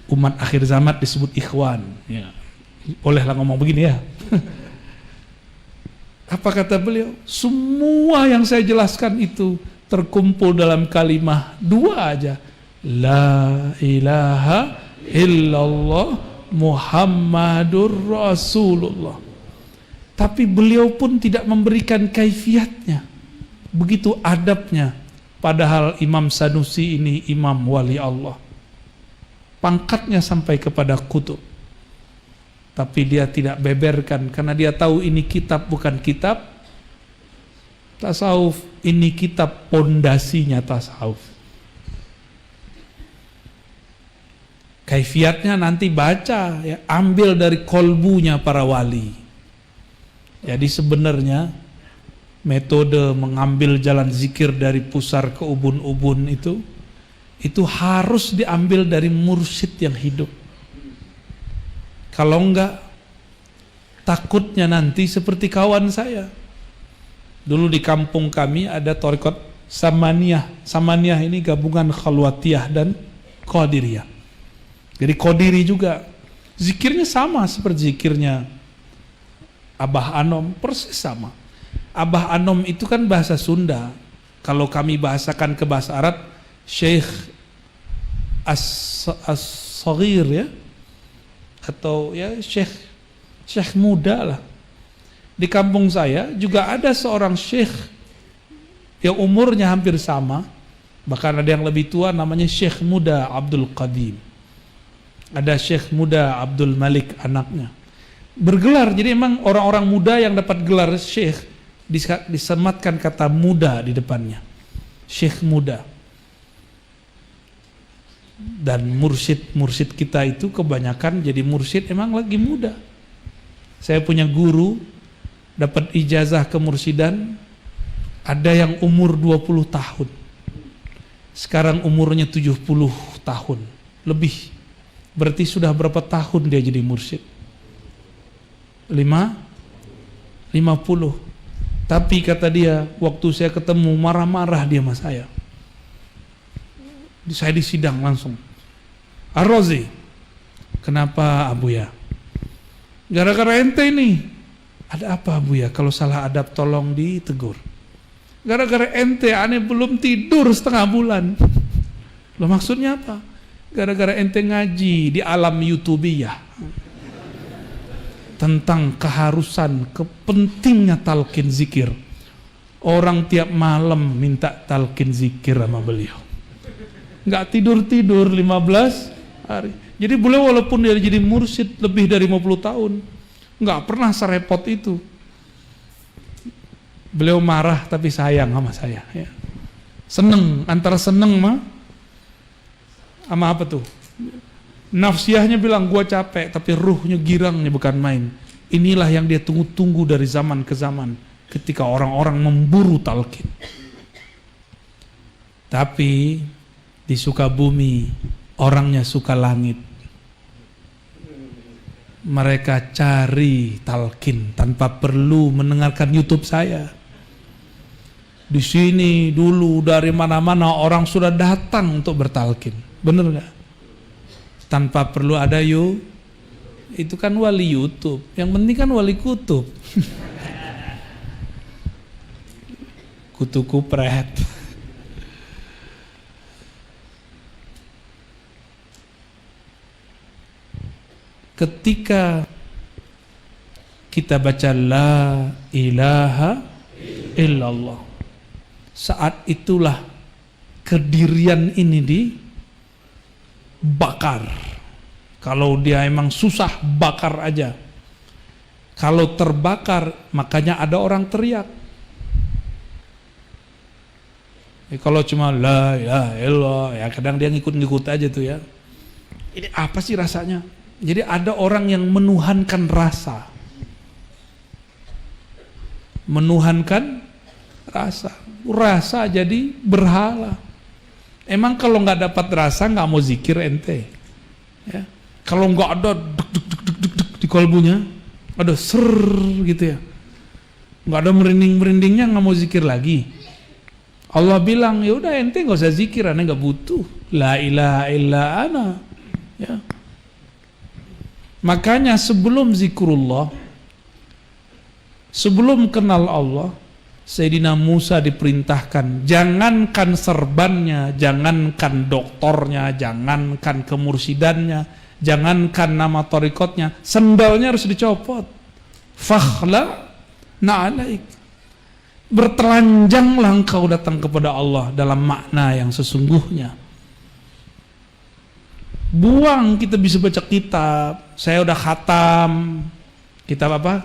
umat akhir zaman disebut ikhwan ya. Bolehlah ngomong begini ya. Apa kata beliau? Semua yang saya jelaskan itu terkumpul dalam kalimat 2 aja. La ilaha illallah Muhammadur Rasulullah. Tapi beliau pun tidak memberikan kaifiatnya. Begitu adabnya. Padahal Imam Sanusi ini imam wali Allah. Pangkatnya sampai kepada kutub. Tapi dia tidak beberkan karena dia tahu ini kitab bukan kitab tasawuf, ini kitab pondasinya tasawuf. Kaifiatnya nanti baca ya, ambil dari kolbunya para wali. Jadi sebenarnya metode mengambil jalan zikir dari pusar ke ubun-ubun itu harus diambil dari mursyid yang hidup. Kalau enggak, takutnya nanti seperti kawan saya. Dulu di kampung kami ada thariqat Samaniyah. Samaniyah ini gabungan Khalwatiyah dan Qadiriyah. Jadi Qadiri juga. Zikirnya sama seperti zikirnya Abah Anom, persis sama. Abah Anom itu kan bahasa Sunda. Kalau kami bahasakan ke bahasa Arab, Syekh As-Saghir ya, atau ya Syekh muda lah. Di kampung saya juga ada seorang syekh yang umurnya hampir sama, bahkan ada yang lebih tua, namanya Syekh Muda Abdul Qadim. Ada Syekh Muda Abdul Malik anaknya. Bergelar, jadi emang orang-orang muda yang dapat gelar syekh disematkan kata muda di depannya. Syekh muda. Dan mursyid kita itu kebanyakan jadi mursyid emang lagi muda. Saya punya guru dapat ijazah kemursidan, ada yang umur 20 tahun. Sekarang umurnya 70 tahun lebih. Berarti sudah berapa tahun dia jadi mursyid? 50. Tapi kata dia, waktu saya ketemu marah-marah dia sama saya. Saya di sidang langsung. Ar-Razi, kenapa Abu ya? Gara-gara ente ini. Ada apa Abu ya? Kalau salah adab tolong ditegur. Gara-gara ente aneh belum tidur setengah bulan. Loh maksudnya apa? Gara-gara ente ngaji di alam YouTubiyah tentang keharusan, kepentingnya talqin zikir. Orang tiap malam minta talqin zikir sama beliau. Nggak tidur-tidur 15 hari. Jadi beliau walaupun dia jadi mursyid lebih dari 50 tahun, nggak pernah serepot itu. Beliau marah tapi sayang sama saya. Ya. Seneng, antara seneng sama apa tuh? Nafsiyahnya bilang gua capek, tapi ruhnya girangnya bukan main. Inilah yang dia tunggu-tunggu dari zaman ke zaman, ketika orang-orang memburu talqin. Tapi di Sukabumi orangnya suka langit. Mereka cari talqin tanpa perlu mendengarkan YouTube saya. Di sini dulu dari mana-mana orang sudah datang untuk bertalkin. Bener nggak? Tanpa perlu ada itu kan wali YouTube. Yang penting kan wali kutub. Kutu kupret. Ketika kita baca la ilaha illallah, saat itulah kedirian ini dibakar. Kalau dia emang susah, bakar aja. Kalau terbakar, makanya ada orang teriak. Kalau cuma la ilaha illallah, ya kadang dia ngikut-ngikut aja tuh ya. Ini apa sih rasanya? Jadi ada orang yang menuhankan rasa. Menuhankan rasa. Rasa jadi berhala. Emang kalau nggak dapat rasa nggak mau zikir ente? Ya. Kalau nggak ada deg di kolbunya, ada ser gitu ya, nggak ada merinding-merindingnya, nggak mau zikir lagi. Allah bilang, ya udah ente nggak usah zikir, ane nggak butuh. La ilaha illa ana. Ya. Makanya sebelum zikrullah, sebelum kenal Allah, Sayyidina Musa diperintahkan, jangankan serbannya, jangankan doktornya, jangankan kemursidannya, jangankan nama torikotnya, sendalnya harus dicopot. Fakhla na'alaik. Bertelanjanglah engkau datang kepada Allah dalam makna yang sesungguhnya. Buang kita bisa baca kitab. Saya udah khatam kitab apa?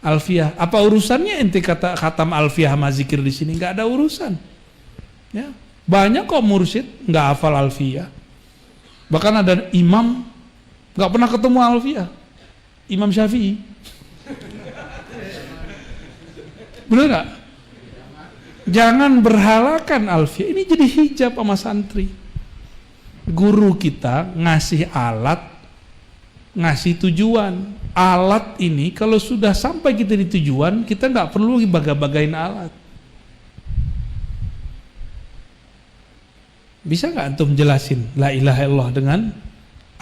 Alfiyah. Apa urusannya ente kata khatam Alfiyah sama zikir di sini? Nggak ada urusan. Ya. Banyak kok mursyid nggak hafal Alfiyah. Bahkan ada imam nggak pernah ketemu Alfiyah. Imam Syafi'i. Benar nggak? Jangan berhalakan Alfiyah. Ini jadi hijab sama santri. Guru kita ngasih alat, ngasih tujuan. Alat ini kalau sudah sampai kita di tujuan, kita nggak perlu baga-bagain alat. Bisa nggak antum jelasin la ilaha illallah dengan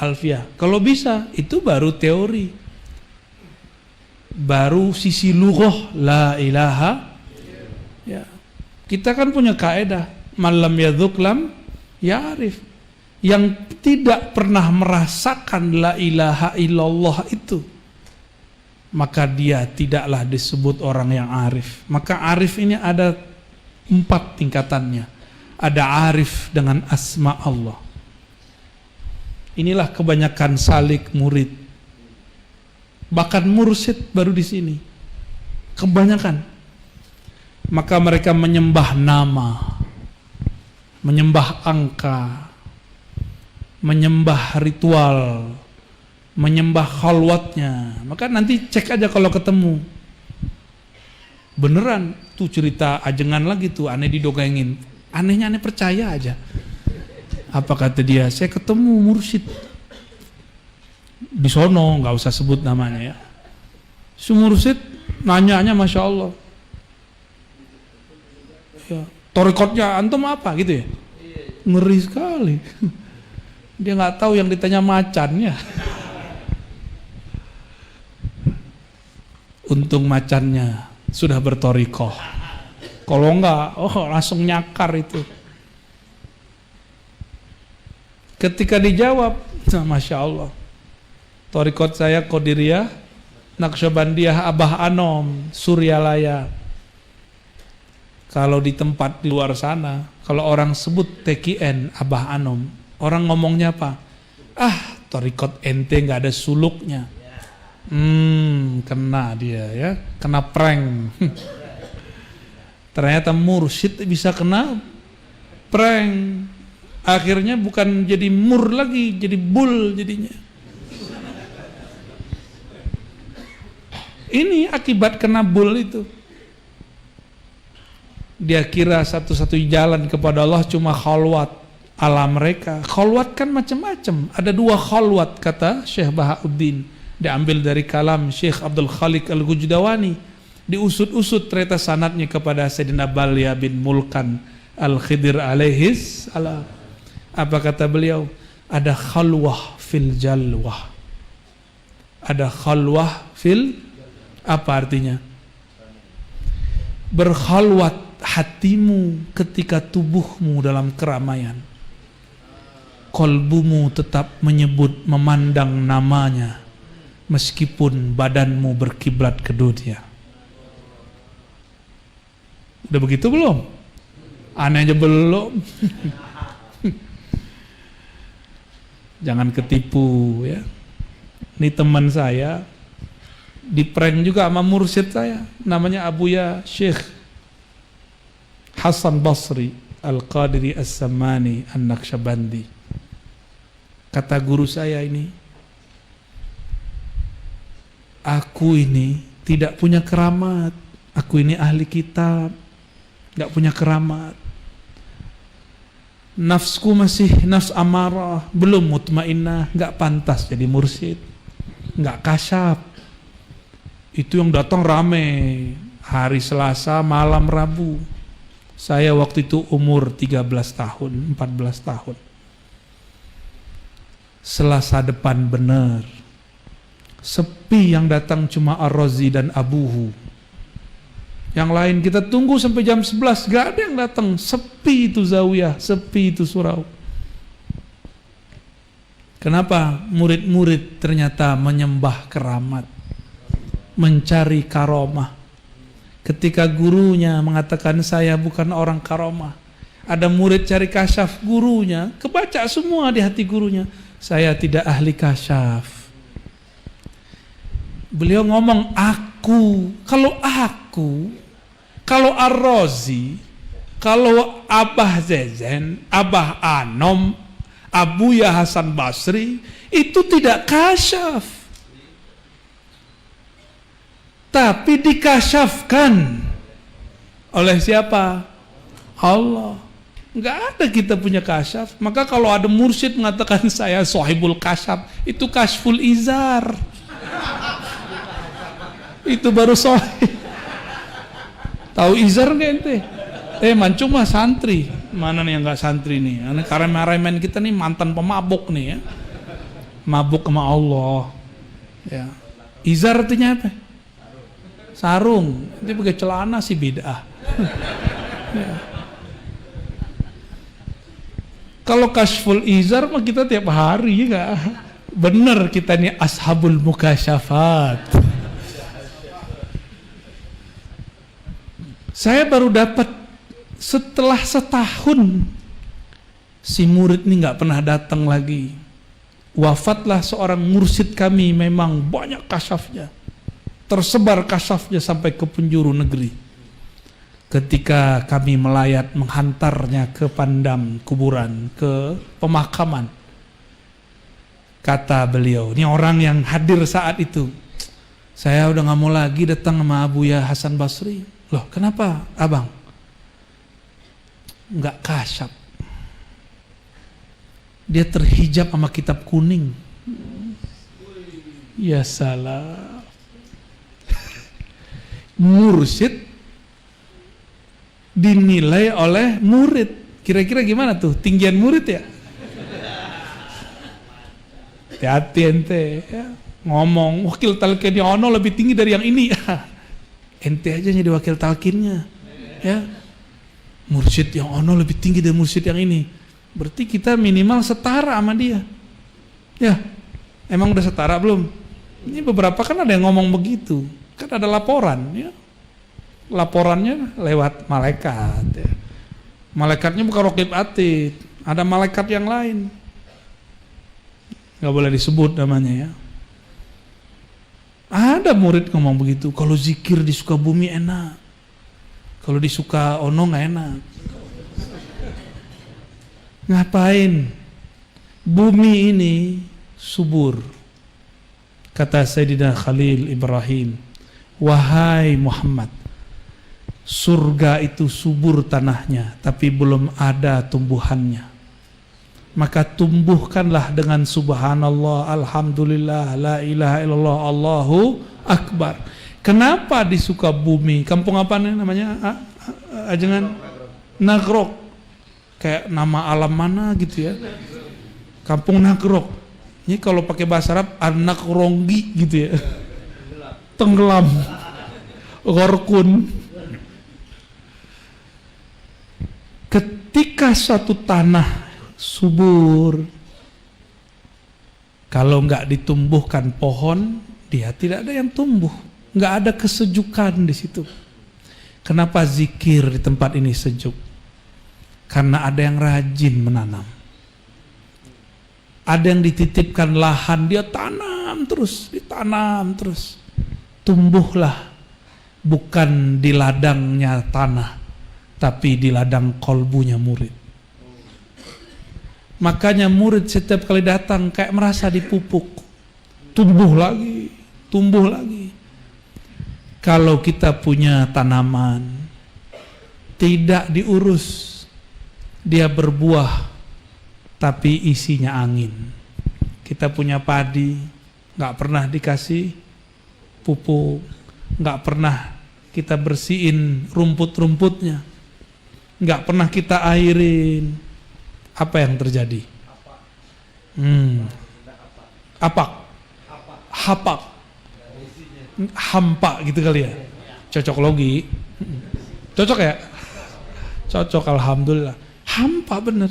Alfiyah? Kalau bisa, itu baru teori, baru sisi lughah la ilaha. Ya, kita kan punya kaidah malam yadzuq lam ya'rif. Yang tidak pernah merasakan la ilaha illallah itu, maka dia tidaklah disebut orang yang arif. Maka arif ini ada 4 tingkatannya. Ada arif dengan asma Allah. Inilah kebanyakan salik murid. Bahkan mursyid baru di sini. Kebanyakan. Maka mereka menyembah nama, menyembah angka, menyembah ritual, menyembah khalwatnya. Maka nanti cek aja kalau ketemu. Beneran tuh cerita ajengan lagi tuh, aneh didongengin. Anehnya aneh percaya aja. Apa kata dia? Saya ketemu mursyid di sono, nggak usah sebut namanya ya. Si mursyid nanya-nanya Masya Allah. Ya, torikotnya antum apa gitu ya? Ngeri sekali. Dia nggak tahu yang ditanya macannya. Untung macannya sudah bertorikoh. Kalau enggak, langsung nyakar itu. Ketika dijawab, nah, Masya Allah, torikot saya Qadiriyah, Naqsyabandiyah, Abah Anom, Suryalaya. Kalau di tempat di luar sana, kalau orang sebut TKN, Abah Anom, orang ngomongnya apa? Ah, torikot ente nggak ada suluknya. Kena dia ya, kena prank. Ternyata mursyid bisa kena prank. Akhirnya bukan jadi mur lagi, jadi bul jadinya. Ini akibat kena bul itu. Dia kira satu-satunya jalan kepada Allah cuma khalwat ala mereka. Khalwat kan macam-macam. Ada 2 khalwat kata Syekh Bahauddin. Diambil dari kalam Syekh Abdul Khaliq Al-Gujdawani. diusut-usut ternyata sanadnya kepada Sayyidina Balya bin Mulkan Al-Khidir alaihis salam. Apa kata beliau? Ada khalwah fil jalwah. Ada khalwah fil, apa artinya? Berkhalwat hatimu ketika tubuhmu dalam keramaian. Kolbumu tetap menyebut, memandang namanya, meskipun badanmu berkiblat ke dunia. Udah begitu belum? Aneh aja belum. Jangan ketipu ya. Ini teman saya di prank juga sama mursyid saya, namanya Abuya Syekh Hasan Basri Al-Qadiri As-Samani An-Naqsyabandi. Kata guru saya ini, aku ini tidak punya keramat, aku ini ahli kitab, gak punya keramat, nafsku masih nafs amarah, belum mutmainnah, gak pantas jadi mursyid, gak kasyaf. Itu yang datang rame hari Selasa malam Rabu. Saya waktu itu umur 13 tahun, 14 tahun. Selasa depan benar, sepi, yang datang cuma Ar-Razi dan Abuhu. Yang lain kita tunggu sampai jam 11, gak ada yang datang. Sepi itu zawiyah, sepi itu surau. Kenapa? Murid-murid ternyata menyembah keramat, mencari karomah. Ketika gurunya mengatakan saya bukan orang karomah, ada murid cari kasyaf, gurunya kebaca semua di hati gurunya, saya tidak ahli kasyaf. Beliau ngomong aku, kalau Ar-Razi, kalau Abah Zezen, Abah Anom, Abuya Hasan Basri itu tidak kasyaf, tapi dikasyafkan oleh siapa? Allah. Nggak ada kita punya kasyaf. Maka kalau ada mursyid mengatakan saya sahibul kasyaf, itu kasyful izar. Itu baru sahih. Tahu izar nggak ente? Mancung mah santri. Mana nih yang nggak santri nih? Karena remen kita nih mantan pemabuk nih ya. Mabuk sama Allah. Ya. Izar artinya apa? Sarung. Itu pakai celana sih bid'ah. Ya. Kalau kasyful izar mah kita tiap hari ya. Bener kita nih ashabul mukasyafat. Saya baru dapat setelah setahun. Si murid ini gak pernah datang lagi. Wafatlah seorang mursyid kami, memang banyak kasyafnya, tersebar kasyafnya sampai ke penjuru negeri. Ketika kami melayat menghantarnya ke pandam kuburan, ke pemakaman, kata beliau, ini orang yang hadir saat itu, saya udah gak mau lagi datang sama Abuya Hasan Basri. Loh kenapa abang? Nggak kasyaf. Dia terhijab sama kitab kuning. Ya salah. Mursyid dinilai oleh murid. Kira-kira gimana tuh? Tinggian murid ya? Hati-hati ente ya. Ngomong wakil talqinnya ono lebih tinggi dari yang ini. Ente aja jadi wakil talqinnya. Ya. Mursyid yang ono lebih tinggi dari mursyid yang ini. Berarti kita minimal setara sama dia. Ya. Emang udah setara belum? Ini beberapa kan ada yang ngomong begitu. Kan ada laporan ya. Laporannya lewat malaikat ya. Malaikatnya bukan raqib atid, ada malaikat yang lain. Gak boleh disebut namanya ya. Ada murid ngomong begitu, kalau zikir di Sukabumi enak, kalau di Sukaono gak enak. Ngapain? Bumi ini subur. Kata Sayyidina Khalil Ibrahim, wahai Muhammad, surga itu subur tanahnya, tapi belum ada tumbuhannya. Maka tumbuhkanlah dengan subhanallah, alhamdulillah, la ilaha illallah, Allahu akbar. Kenapa di Sukabumi? Kampung apa nih namanya? Ajengan? Nagrok. Kayak nama alam mana gitu ya. Kampung Nagrok. Ini kalau pakai bahasa Arab anak ronggi gitu ya. Tenggelam. Gorkun. Ketika suatu tanah subur, kalau nggak ditumbuhkan pohon, dia tidak ada yang tumbuh. Nggak ada kesejukan di situ. Kenapa zikir di tempat ini sejuk? Karena ada yang rajin menanam. Ada yang dititipkan lahan, dia tanam terus, ditanam terus. Tumbuhlah, bukan di ladangnya tanah, tapi di ladang kolbunya murid. Makanya murid setiap kali datang kayak merasa dipupuk. Tumbuh lagi, tumbuh lagi. Kalau kita punya tanaman, tidak diurus, dia berbuah, tapi isinya angin. Kita punya padi, nggak pernah dikasih pupuk, nggak pernah kita bersihin rumput-rumputnya, nggak pernah kita airin. Apa yang terjadi? Hapak, hampa gitu kali ya. Cocok logi, cocok ya? Cocok, alhamdulillah. Hampa bener,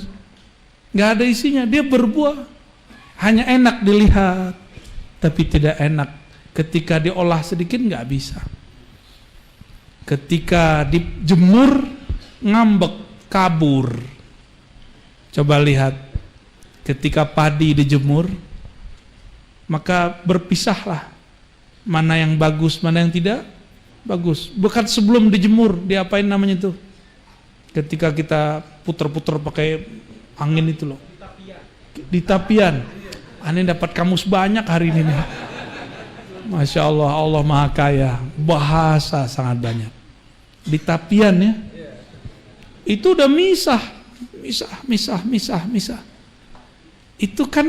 nggak ada isinya. Dia berbuah, hanya enak dilihat, tapi tidak enak. Ketika diolah sedikit nggak bisa. Ketika dijemur ngambek, kabur. Coba lihat, ketika padi dijemur, maka berpisahlah mana yang bagus, mana yang tidak bagus. Bukan sebelum dijemur, diapain namanya itu? Ketika kita puter-puter pakai angin itu loh. Di tapian. Aneh dapat kamus banyak hari ini nih. Masya Allah, Allah Maha Kaya. Bahasa sangat banyak. Di tapian ya. Itu udah misah. Itu kan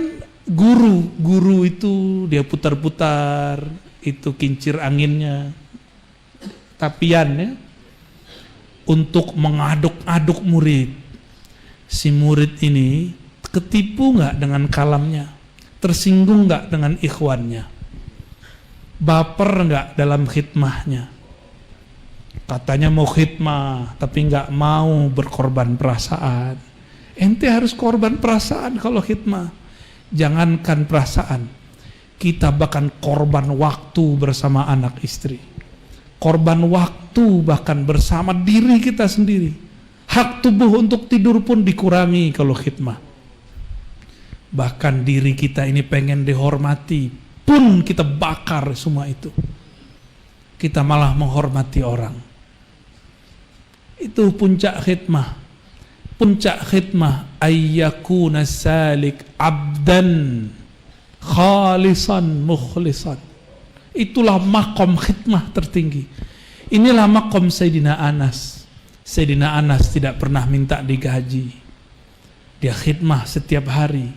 guru itu dia putar-putar, itu kincir anginnya, tapian ya, untuk mengaduk-aduk murid. Si murid ini ketipu nggak dengan kalamnya, tersinggung nggak dengan ikhwannya, baper nggak dalam khidmahnya. Katanya mau khidmah, tapi nggak mau berkorban perasaan. Ente harus korban perasaan kalau khidmah. Jangankan perasaan, kita bahkan korban waktu bersama anak istri. Korban waktu bahkan bersama diri kita sendiri. Hak tubuh untuk tidur pun dikurangi kalau khidmah. Bahkan diri kita ini pengen dihormati, pun kita bakar semua itu. Kita malah menghormati orang. Itu puncak khidmah. Puncak khidmah ayyakuna salik abdan khalisan mukhlisan. Itulah makom khidmah tertinggi. Inilah makom Sayyidina Anas. Sayyidina Anas tidak pernah minta digaji. Dia khidmah setiap hari.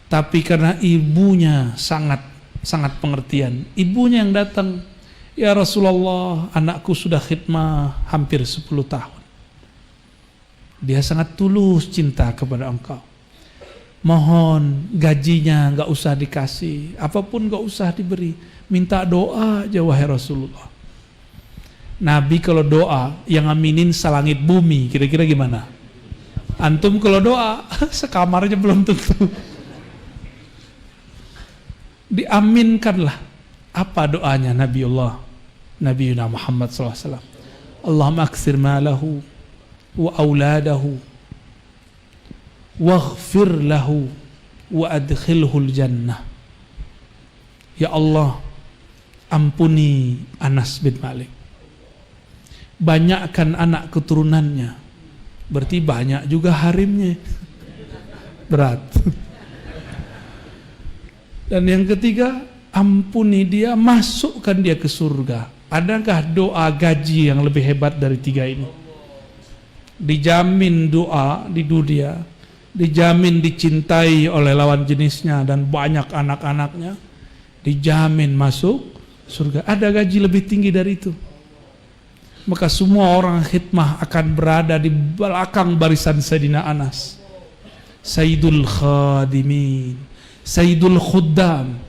Tapi karena ibunya sangat pengertian. Ibunya yang datang, ya Rasulullah, anakku sudah khidmah hampir 10 tahun. Dia sangat tulus cinta kepada engkau. Mohon gajinya nggak usah dikasih, apapun nggak usah diberi, minta doa aja wahai Rasulullah. Nabi kalau doa yang aminin selangit bumi, kira-kira gimana? Antum kalau doa sekamarnya belum tentu diaminkanlah. Apa doanya Nabiuna Muhammad SAW? Allahumma aksir malahu wa auladahu waghfir lahu wa adkhilhul jannah. Ya Allah, ampuni Anas bin Malik, banyakkan anak keturunannya, berarti banyak juga harimnya, berat. Dan yang ketiga, ampuni dia, masukkan dia ke surga. Adakah doa gaji yang lebih hebat dari 3 ini? Dijamin doa di dunia, dijamin dicintai oleh lawan jenisnya dan banyak anak-anaknya, dijamin masuk surga. Ada gaji lebih tinggi dari itu. Maka semua orang khidmah akan berada di belakang barisan Sayyidina Anas, Sayyidul Khadimin, Sayyidul Khuddam,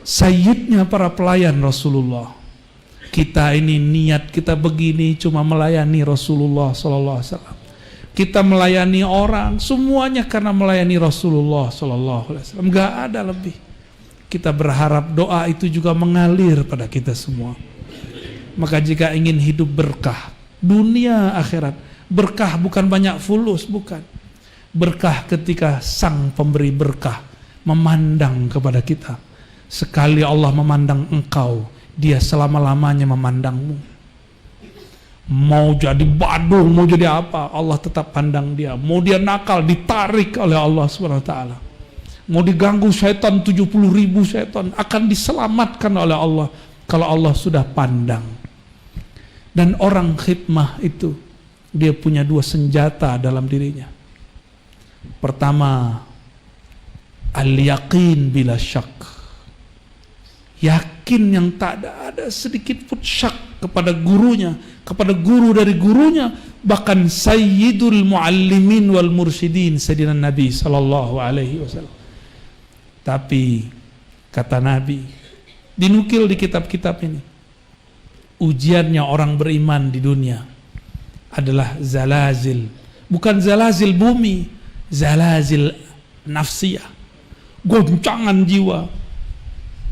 Sayyidnya para pelayan Rasulullah. Kita ini niat kita begini cuma melayani Rasulullah sallallahu alaihi wasallam. Kita melayani orang semuanya karena melayani Rasulullah sallallahu alaihi wasallam. Enggak ada lebih. Kita berharap doa itu juga mengalir pada kita semua. Maka jika ingin hidup berkah dunia akhirat, berkah bukan banyak fulus, bukan. Berkah ketika sang pemberi berkah memandang kepada kita. Sekali Allah memandang engkau, Dia selama-lamanya memandangmu. Mau jadi badung, mau jadi apa, Allah tetap pandang dia. Mau dia nakal, ditarik oleh Allah SWT. Mau diganggu syaitan 70.000 syaitan, akan diselamatkan oleh Allah kalau Allah sudah pandang. Dan orang khidmah itu, dia punya dua senjata dalam dirinya. Pertama, al-yaqin bila syak. Yakin yang tak ada sedikit pun syak kepada gurunya, kepada guru dari gurunya, bahkan sayyidul muallimin wal mursyidin, Sayyidina Nabi sallallahu alaihi wasallam. Tapi kata Nabi, dinukil di kitab-kitab ini, ujiannya orang beriman di dunia adalah zalazil, bukan zalazil bumi, zalazil nafsiyah, goncangan jiwa.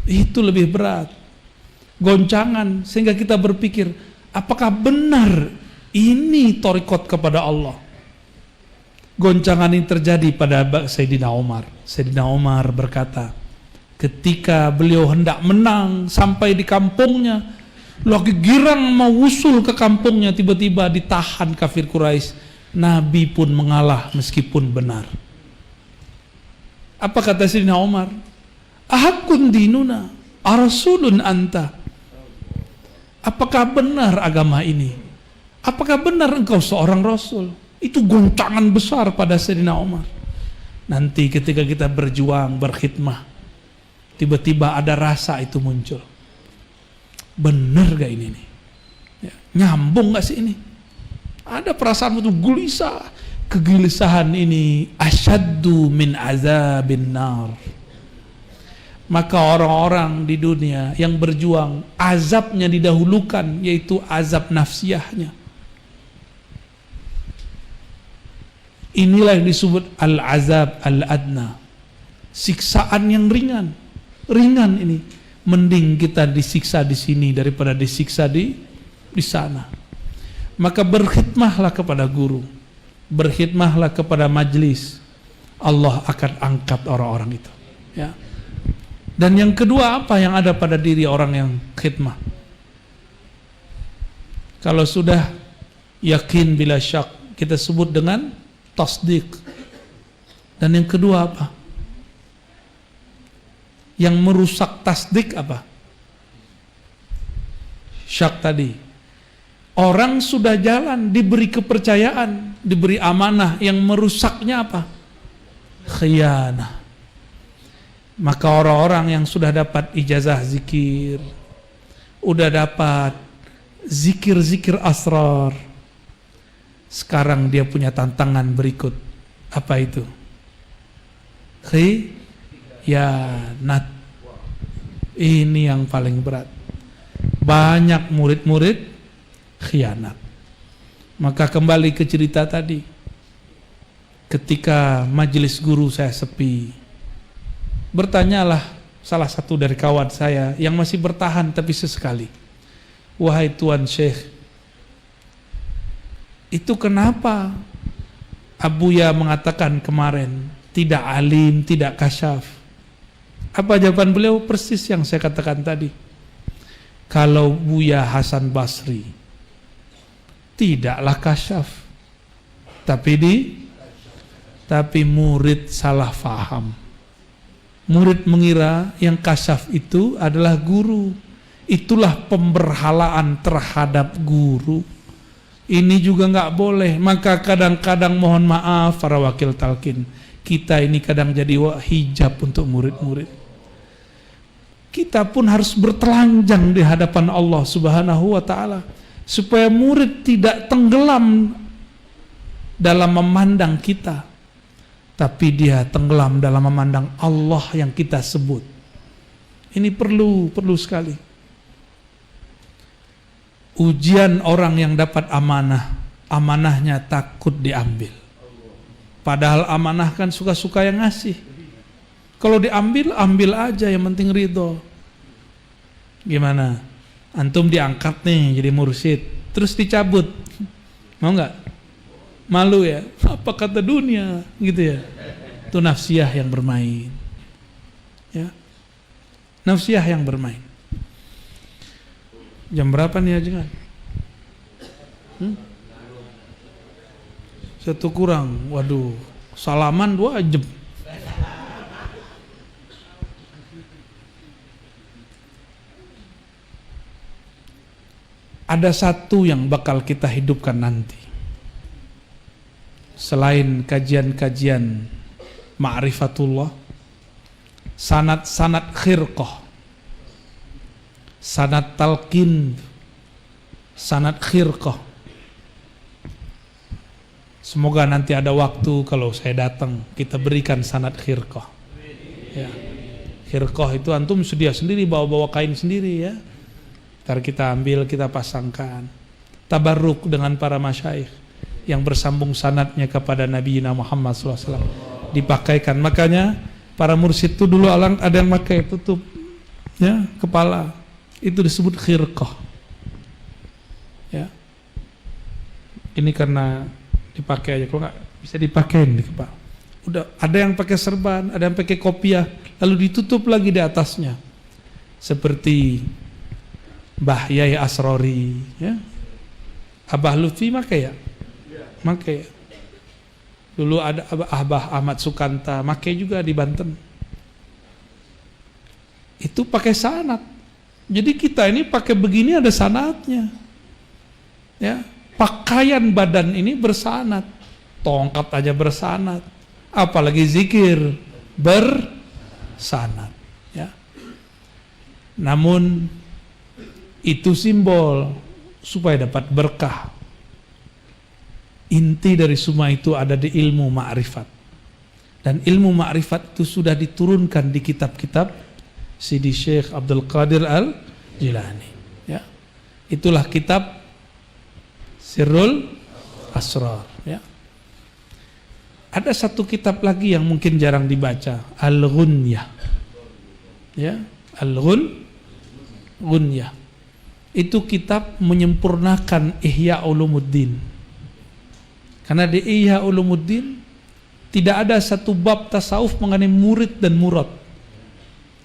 Itu lebih berat, goncangan sehingga kita berpikir, apakah benar ini thariqat kepada Allah? Goncangan ini terjadi pada Sayyidina Umar. Sayyidina Umar berkata, ketika beliau hendak menang sampai di kampungnya, lagi girang mau usul ke kampungnya, tiba-tiba ditahan kafir Quraisy. Nabi pun mengalah meskipun benar. Apa kata Sayyidina Umar? Ahakun dinuna arasulun anta. Apakah benar agama ini? Apakah benar engkau seorang rasul? Itu goncangan besar pada Sayyidina Umar. Nanti ketika kita berjuang, berkhidmah, tiba-tiba ada rasa itu muncul. Benar gak ini nih? Ya, nyambung gak sih ini? Ada perasaan itu gelisah. Kegelisahan ini asyaddu min azabin nar. Maka orang-orang di dunia yang berjuang, azabnya didahulukan, yaitu azab nafsiyahnya. Inilah yang disebut al-azab al-adna, siksaan yang ringan. Ringan ini, mending kita disiksa di sini daripada disiksa di sana. Maka berkhidmahlah kepada guru, berkhidmahlah kepada majlis, Allah akan angkat orang-orang itu. Ya. Dan yang kedua, apa yang ada pada diri orang yang khidmah? Kalau sudah yakin bila syak, kita sebut dengan tasdik. Dan yang kedua apa? Yang merusak tasdik apa? Syak tadi. Orang sudah jalan, diberi kepercayaan, diberi amanah, yang merusaknya apa? Khianah. Maka orang-orang yang sudah dapat ijazah zikir, udah dapat zikir-zikir asrar, sekarang dia punya tantangan berikut. Apa itu? Khianat. Ini yang paling berat. Banyak murid-murid khianat. Maka kembali ke cerita tadi, ketika majelis guru saya sepi, bertanyalah salah satu dari kawan saya yang masih bertahan tapi sesekali, wahai Tuan Syekh, itu kenapa Abuya mengatakan kemarin tidak alim, tidak kasyaf? Apa jawaban beliau? Persis yang saya katakan tadi. Kalau Buya Hasan Basri tidaklah kasyaf, tapi murid salah faham. Murid mengira yang kasyaf itu adalah guru. Itulah pemberhalaan terhadap guru. Ini juga nggak boleh. Maka kadang-kadang mohon maaf para wakil talqin, kita ini kadang jadi hijab untuk murid-murid. kita pun harus bertelanjang di hadapan Allah Subhanahu wa taala supaya murid tidak tenggelam dalam memandang kita, tapi dia tenggelam dalam memandang Allah yang kita sebut. Ini perlu sekali. Ujian orang yang dapat amanah, amanahnya takut diambil. Padahal amanah kan suka-suka yang ngasih. Kalau diambil, ambil aja, yang penting ridho. Gimana? Antum diangkat nih jadi mursyid, terus dicabut, mau nggak? Malu ya? Apa kata dunia? Gitu ya? Itu nafsiyah yang bermain. Ya, nafsiyah yang bermain. Jam berapa nih ajengan? 1 kurang. Waduh, salaman 2 jam. Ada satu yang bakal kita hidupkan nanti. Selain kajian-kajian ma'rifatullah, sanad-sanad khirqah, sanad talqin, sanad khirqah. Semoga nanti ada waktu kalau saya datang kita berikan sanad khirqah. Ya. Khirqah itu antum sedia sendiri, bawa-bawa kain sendiri ya. Ntar kita ambil, kita pasangkan. Tabarruk dengan para masyaikh yang bersambung sanadnya kepada Nabi Muhammad SAW. Dipakaikan. Makanya para mursyid itu dulu ada yang pakai tutup ya kepala. Itu disebut khirqah. Ya. Ini karena dipakai aja, kalau nggak bisa dipakai di kepala. Udah ada yang pakai serban, ada yang pakai kopiah, lalu ditutup lagi di atasnya. Seperti Mbah Yai Asrori, ya. Abah Lutfi makai ya? Makai. Dulu ada Abah Ahmad Sukanta, makai juga di Banten. Itu pakai sanad. Jadi kita ini pakai begini ada sanadnya. Ya, pakaian badan ini bersanad. Tongkat aja bersanad. Apalagi zikir bersanad, ya. Namun itu simbol supaya dapat berkah. Inti dari semua itu ada di ilmu ma'rifat. Dan ilmu ma'rifat itu sudah diturunkan di kitab-kitab Sidi Syekh Abdul Qadir Al-Jilani. Ya. Itulah kitab Sirrul Asrar. Ya. Ada satu kitab lagi yang mungkin jarang dibaca, Al-Ghunyah. Ya, Al-Ghunyah. Itu kitab menyempurnakan Ihya Ulumuddin. Karena di Ihya Ulumuddin tidak ada satu bab tasawuf mengenai murid dan murad.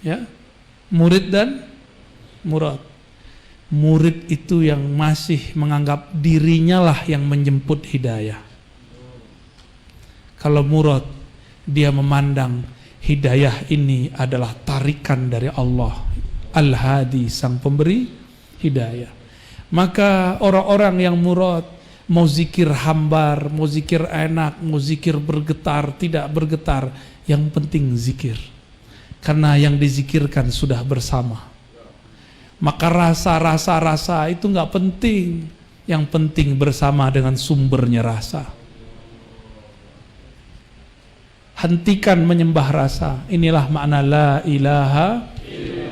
Ya, murid dan murad. Murid itu yang masih menganggap dirinya lah yang menjemput hidayah. Kalau murad, dia memandang hidayah ini adalah tarikan dari Allah, Al-Hadi, sang pemberi hidayah. Maka orang-orang yang murad mau zikir hambar, mau zikir enak, mau zikir bergetar, tidak bergetar, yang penting zikir. Karena yang dizikirkan sudah bersama. Maka rasa itu nggak penting. Yang penting bersama dengan sumbernya rasa. Hentikan menyembah rasa. Inilah makna la ilaha.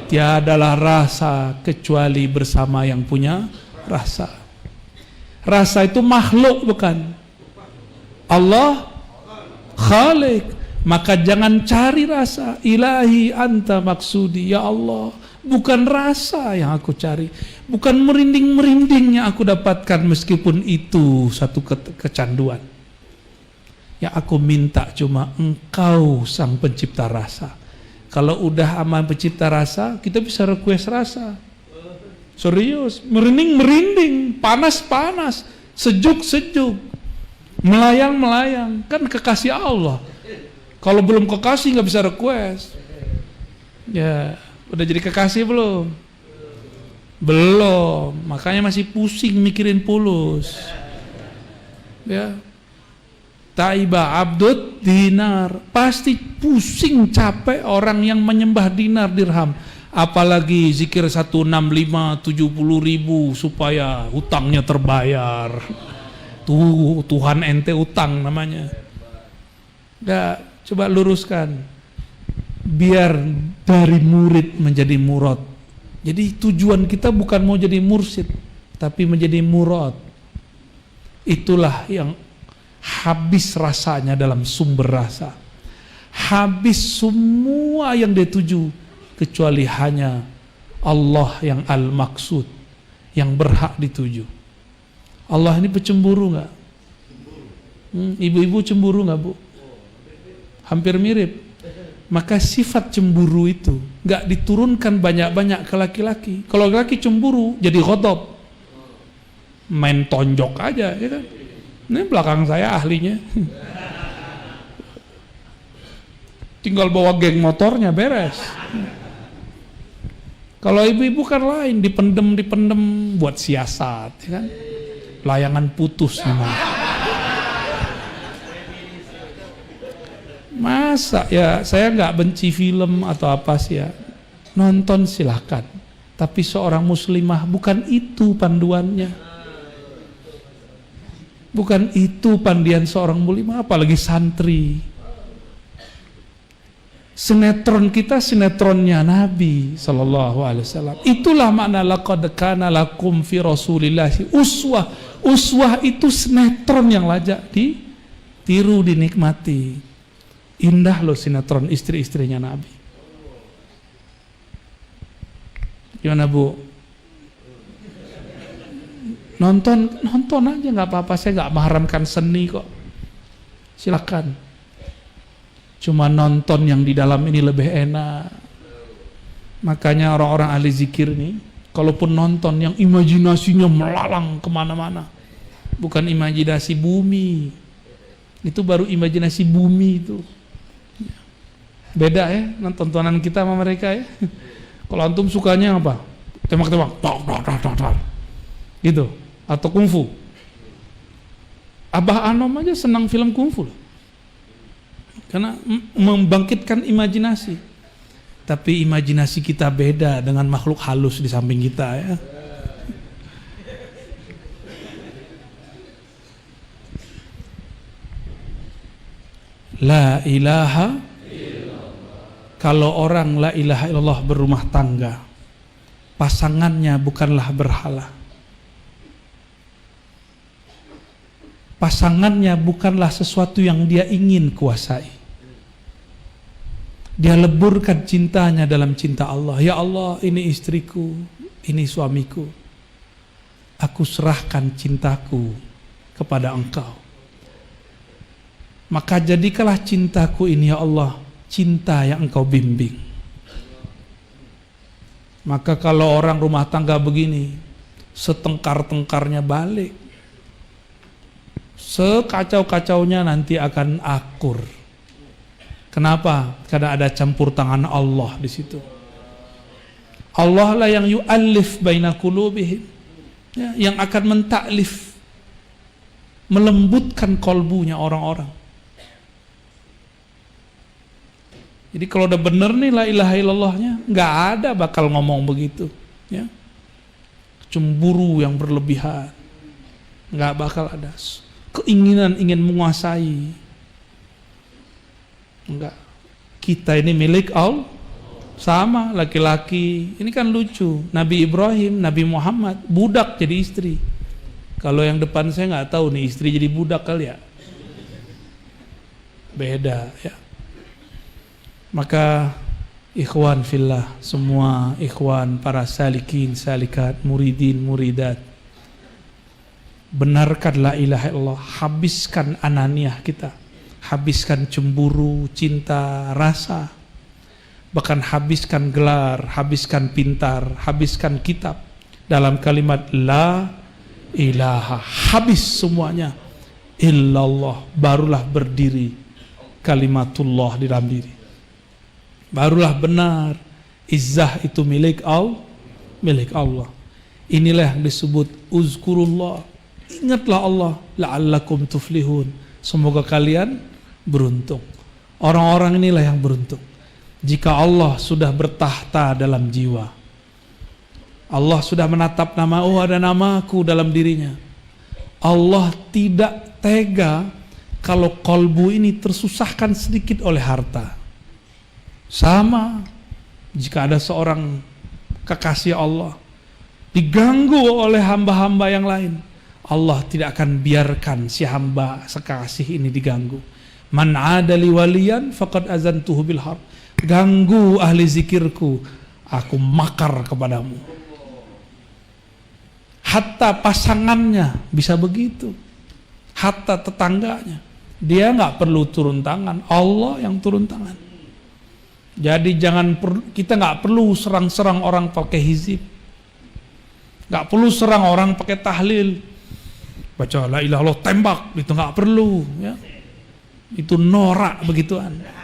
Tiadalah rasa kecuali bersama yang punya rasa. Rasa itu makhluk bukan? Allah Khalik. Maka jangan cari rasa. Ilahi anta maksudi, ya Allah. Bukan rasa yang aku cari, bukan merinding-merinding yang aku dapatkan, meskipun itu satu kecanduan. Yang aku minta cuma Engkau sang pencipta rasa. Kalau udah aman pencipta rasa, kita bisa request rasa. Serius, merinding-merinding, panas-panas, sejuk-sejuk, melayang-melayang, kan kekasih Allah. Kalau belum kekasih nggak bisa request. Ya, udah jadi kekasih belum? Belum, makanya masih pusing mikirin pulus. Ya, Taiba abdud dinar, pasti pusing capek orang yang menyembah dinar dirham. Apalagi zikir 165, 70.000 supaya hutangnya terbayar. Tuh Tuhan ente utang namanya. Nggak, coba luruskan. Biar dari murid menjadi murad. Jadi tujuan kita bukan mau jadi mursyid, tapi menjadi murad. Itulah yang habis rasanya dalam sumber rasa. Habis semua yang dia tuju, kecuali hanya Allah yang al-maksud, yang berhak dituju. Allah ini pecemburu nggak? Ibu-ibu cemburu nggak, Bu? Hampir mirip. Maka sifat cemburu itu nggak diturunkan banyak-banyak ke laki-laki. Kalau laki cemburu jadi ghadab, main tonjok aja, ya kan? Ini belakang saya ahlinya. Tinggal bawa geng motornya beres. Kalau ibu-ibu kan lain, dipendem buat siasat, ya kan? Layangan putus namanya. Masa ya, saya nggak benci film atau apa sih ya, nonton silahkan. Tapi seorang muslimah bukan itu panduannya. Bukan itu pandian seorang muslimah, apalagi santri. Sinetron kita sinetronnya Nabi Sallallahu Alaihi Wasallam. Itulah makna laqad kana lakum fi Rasulillahi uswah. Uswah itu sinetron yang layak ditiru, dinikmati. Indah loh sinetron istri-istrinya Nabi. Gimana, Bu? Nonton aja nggak apa-apa, saya nggak mengharamkan seni kok. Silakan. Cuma nonton yang di dalam ini lebih enak. Makanya orang-orang ahli zikir nih, kalaupun nonton yang imajinasinya melalang kemana-mana, bukan imajinasi bumi. Itu baru imajinasi bumi itu. Beda ya tontonan kita sama mereka ya. Kalau antum sukanya apa? Tembak-tembak, gitu, atau kungfu. Abah Anom aja senang film kungfu loh. Karena membangkitkan imajinasi. Tapi imajinasi kita beda dengan makhluk halus di samping kita ya. La ilaha. Kalau orang la ilaha illallah berumah tangga, pasangannya bukanlah berhala. Pasangannya bukanlah sesuatu yang dia ingin kuasai. Dia leburkan cintanya dalam cinta Allah. Ya Allah, ini istriku, ini suamiku. Aku serahkan cintaku kepada Engkau. Maka jadikanlah cintaku ini ya Allah, cinta yang Engkau bimbing. Maka kalau orang rumah tangga begini, setengkar-tengkarnya balik, sekacau-kacaunya nanti akan akur. Kenapa? Karena ada campur tangan Allah di situ. Allah lah yang yu'allif baina qulubihim, ya, yang akan mentaklif, melembutkan kolbunya orang-orang. Jadi kalau udah bener nih la ilaha illallahnya, nggak ada bakal ngomong begitu, ya. Cemburu yang berlebihan, nggak bakal ada. Keinginan ingin menguasai, enggak. Kita ini milik Allah. Sama laki-laki. Ini kan lucu. Nabi Ibrahim, Nabi Muhammad, budak jadi istri. Kalau yang depan saya nggak tahu nih istri jadi budak kali ya. Beda ya. Maka ikhwan fillah, semua ikhwan, para salikin, salikat, muridin, muridat, benarkan la ilaha illallah, habiskan ananiah kita, habiskan cemburu, cinta, rasa, bahkan habiskan gelar, habiskan pintar, habiskan kitab dalam kalimat la ilaha, habis semuanya illallah, barulah berdiri kalimatullah di dalam diri. Barulah benar izzah itu milik Allah, milik Allah. Inilah yang disebut uzkurullah. Ingatlah Allah, la'allakum tuflihun. Semoga kalian beruntung. Orang-orang inilah yang beruntung. Jika Allah sudah bertahta dalam jiwa, Allah sudah menatap nama, oh ada namaku dalam dirinya, Allah tidak tega kalau kolbu ini tersusahkan sedikit oleh harta. Sama jika ada seorang kekasih Allah diganggu oleh hamba-hamba yang lain, Allah tidak akan biarkan si hamba sekasih ini diganggu. Man adali waliyan faqad azantuhu bil harb. Ganggu ahli zikirku, aku makar kepadamu. Hatta pasangannya bisa begitu, hatta tetangganya, dia nggak perlu turun tangan, Allah yang turun tangan. Jadi kita nggak perlu serang-serang orang pakai hizib, nggak perlu serang orang pakai tahlil, baca la ilaha illallah tembak, itu nggak perlu, ya. Itu norak begituan.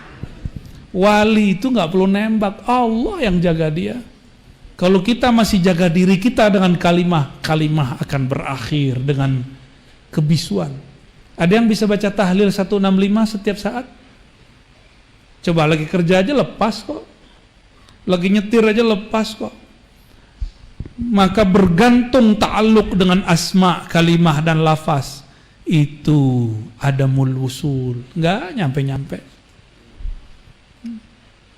Wali itu nggak perlu nembak, Allah yang jaga dia. Kalau kita masih jaga diri kita dengan kalimah akan berakhir dengan kebisuan. Ada yang bisa baca tahlil 165 setiap saat? Coba lagi kerja aja lepas kok, lagi nyetir aja lepas kok. Maka bergantung ta'alluq dengan asma, kalimah dan lafaz, itu adamul wusul, nggak nyampe-nyampe.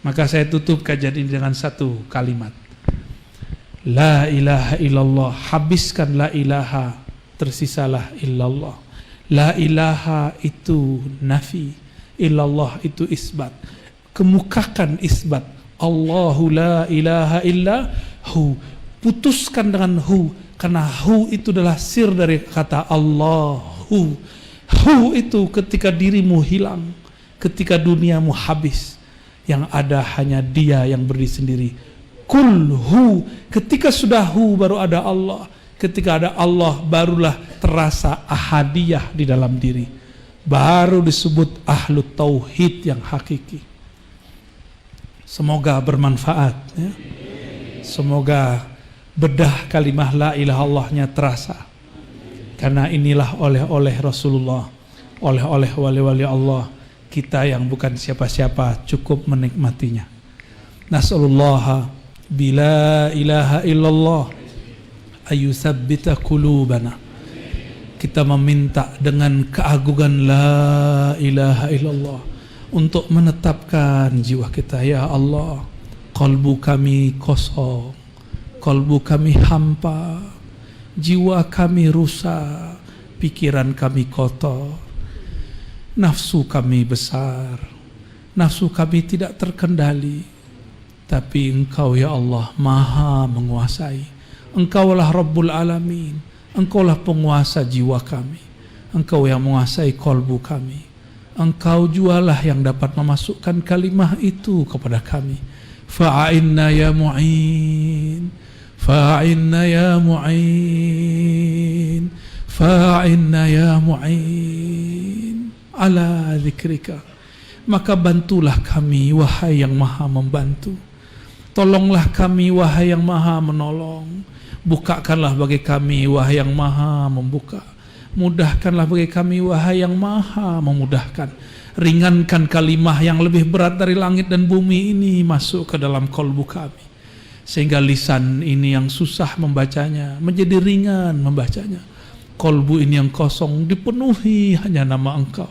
Maka saya tutup kajian ini dengan satu kalimat, la ilaha illallah. Habiskan la ilaha, tersisalah illallah. La ilaha itu nafi, illallah itu isbat. Kemukakan isbat, Allahu la ilaha illa hu. Putuskan dengan hu, karena hu itu adalah sir dari kata Allahu. Hu itu ketika dirimu hilang, ketika duniamu habis, yang ada hanya Dia yang berdiri sendiri. Kul hu, ketika sudah hu baru ada Allah. Ketika ada Allah barulah terasa ahadiyah di dalam diri, baru disebut ahlu tauhid yang hakiki. Semoga bermanfaat, ya. Semoga bedah kalimah la ilaha illallahnya terasa, karena inilah oleh Rasulullah, oleh wali-wali Allah. Kita yang bukan siapa-siapa cukup menikmatinya. Nas'alullaha bila ilaha illallah ayusabbita qulubana. Kita meminta dengan keagungan la ilaha illallah untuk menetapkan jiwa kita. Ya Allah, qalbu kami kosong, qalbu kami hampa, jiwa kami rusak, pikiran kami kotor, nafsu kami besar, nafsu kami tidak terkendali. Tapi Engkau ya Allah maha menguasai. Engkaulah Rabbul Alamin. Engkaulah penguasa jiwa kami. Engkau yang menguasai kolbu kami. Engkau jualah yang dapat memasukkan kalimah itu kepada kami. Fa'inna ya mu'in, fa'inna ya mu'in, fa'inna ya mu'in ala zikrika. Maka bantulah kami wahai yang maha membantu. Tolonglah kami wahai yang maha menolong. Bukakanlah bagi kami wahai yang maha membuka. Mudahkanlah bagi kami wahai yang maha memudahkan. Ringankan kalimah yang lebih berat dari langit dan bumi ini masuk ke dalam kolbu kami, sehingga lisan ini yang susah membacanya menjadi ringan membacanya. Kolbu ini yang kosong dipenuhi hanya nama Engkau.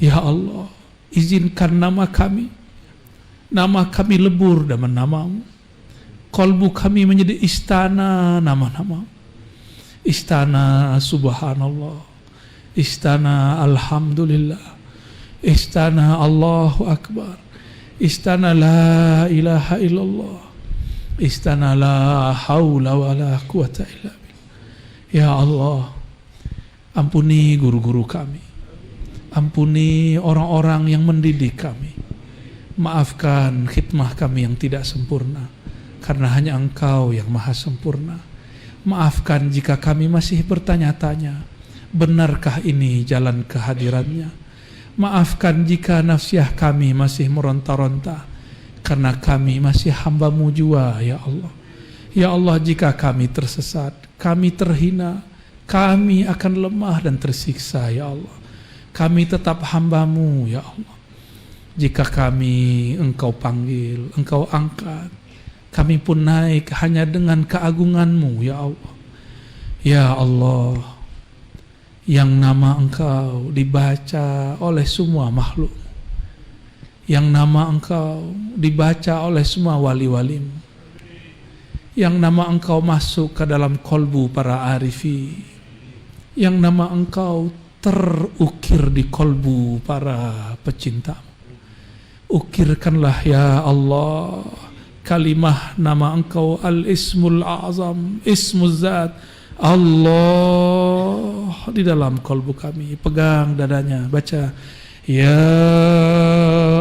Ya Allah, izinkan nama kami lebur dengan namamu. Kolbu kami menjadi istana nama-nama. Istana subhanallah, istana alhamdulillah, istana Allahu akbar, istana la ilaha illallah, istana la haula wa la quwata illa billah. Ya Allah, ampuni guru-guru kami, ampuni orang-orang yang mendidik kami. Maafkan khidmah kami yang tidak sempurna, karena hanya Engkau yang maha sempurna. Maafkan jika kami masih bertanya-tanya, benarkah ini jalan kehadirannya? Maafkan jika nafsiah kami masih meronta-ronta, karena kami masih hamba-Mu jua, ya Allah. Ya Allah, jika kami tersesat, kami terhina, kami akan lemah dan tersiksa, ya Allah. Kami tetap hamba-Mu, ya Allah. Jika kami Engkau panggil, Engkau angkat, kami pun naik hanya dengan keagungan-Mu, ya Allah. Ya Allah, yang nama Engkau dibaca oleh semua makhluk, yang nama Engkau dibaca oleh semua wali-wali-Mu, yang nama Engkau masuk ke dalam kolbu para arifi, yang nama Engkau terukir di kolbu para pecinta. Ukirkanlah ya Allah kalimah nama Engkau al-ismul azam, ismul zat Allah di dalam kolbu kami. Pegang dadanya, baca ya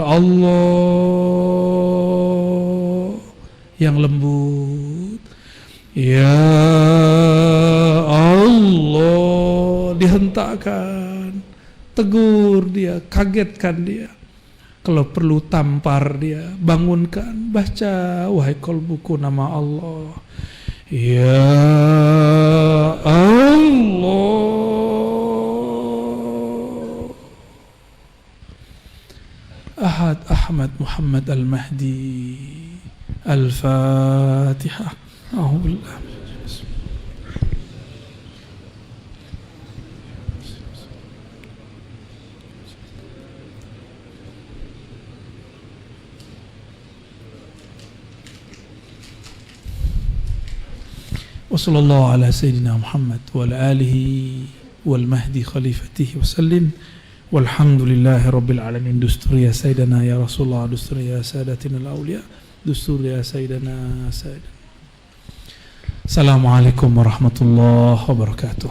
Allah yang lembut, ya Allah, dihentakkan, tegur dia, kagetkan dia. Kalau perlu tampar dia, bangunkan, baca wahai kolbuku nama Allah. Ya Allah. Ahad Ahmad Muhammad Al-Mahdi. Al-Fatihah. A'udzubillah. وصلى الله على سيدنا محمد وعلى آله والمهدي خليفته وسلم والحمد لله رب العالمين. دستور يا سيدنا يا رسول الله، دستور يا سادتنا الأولياء، دستور يا سيدنا سيدنا. السلام عليكم ورحمة الله وبركاته.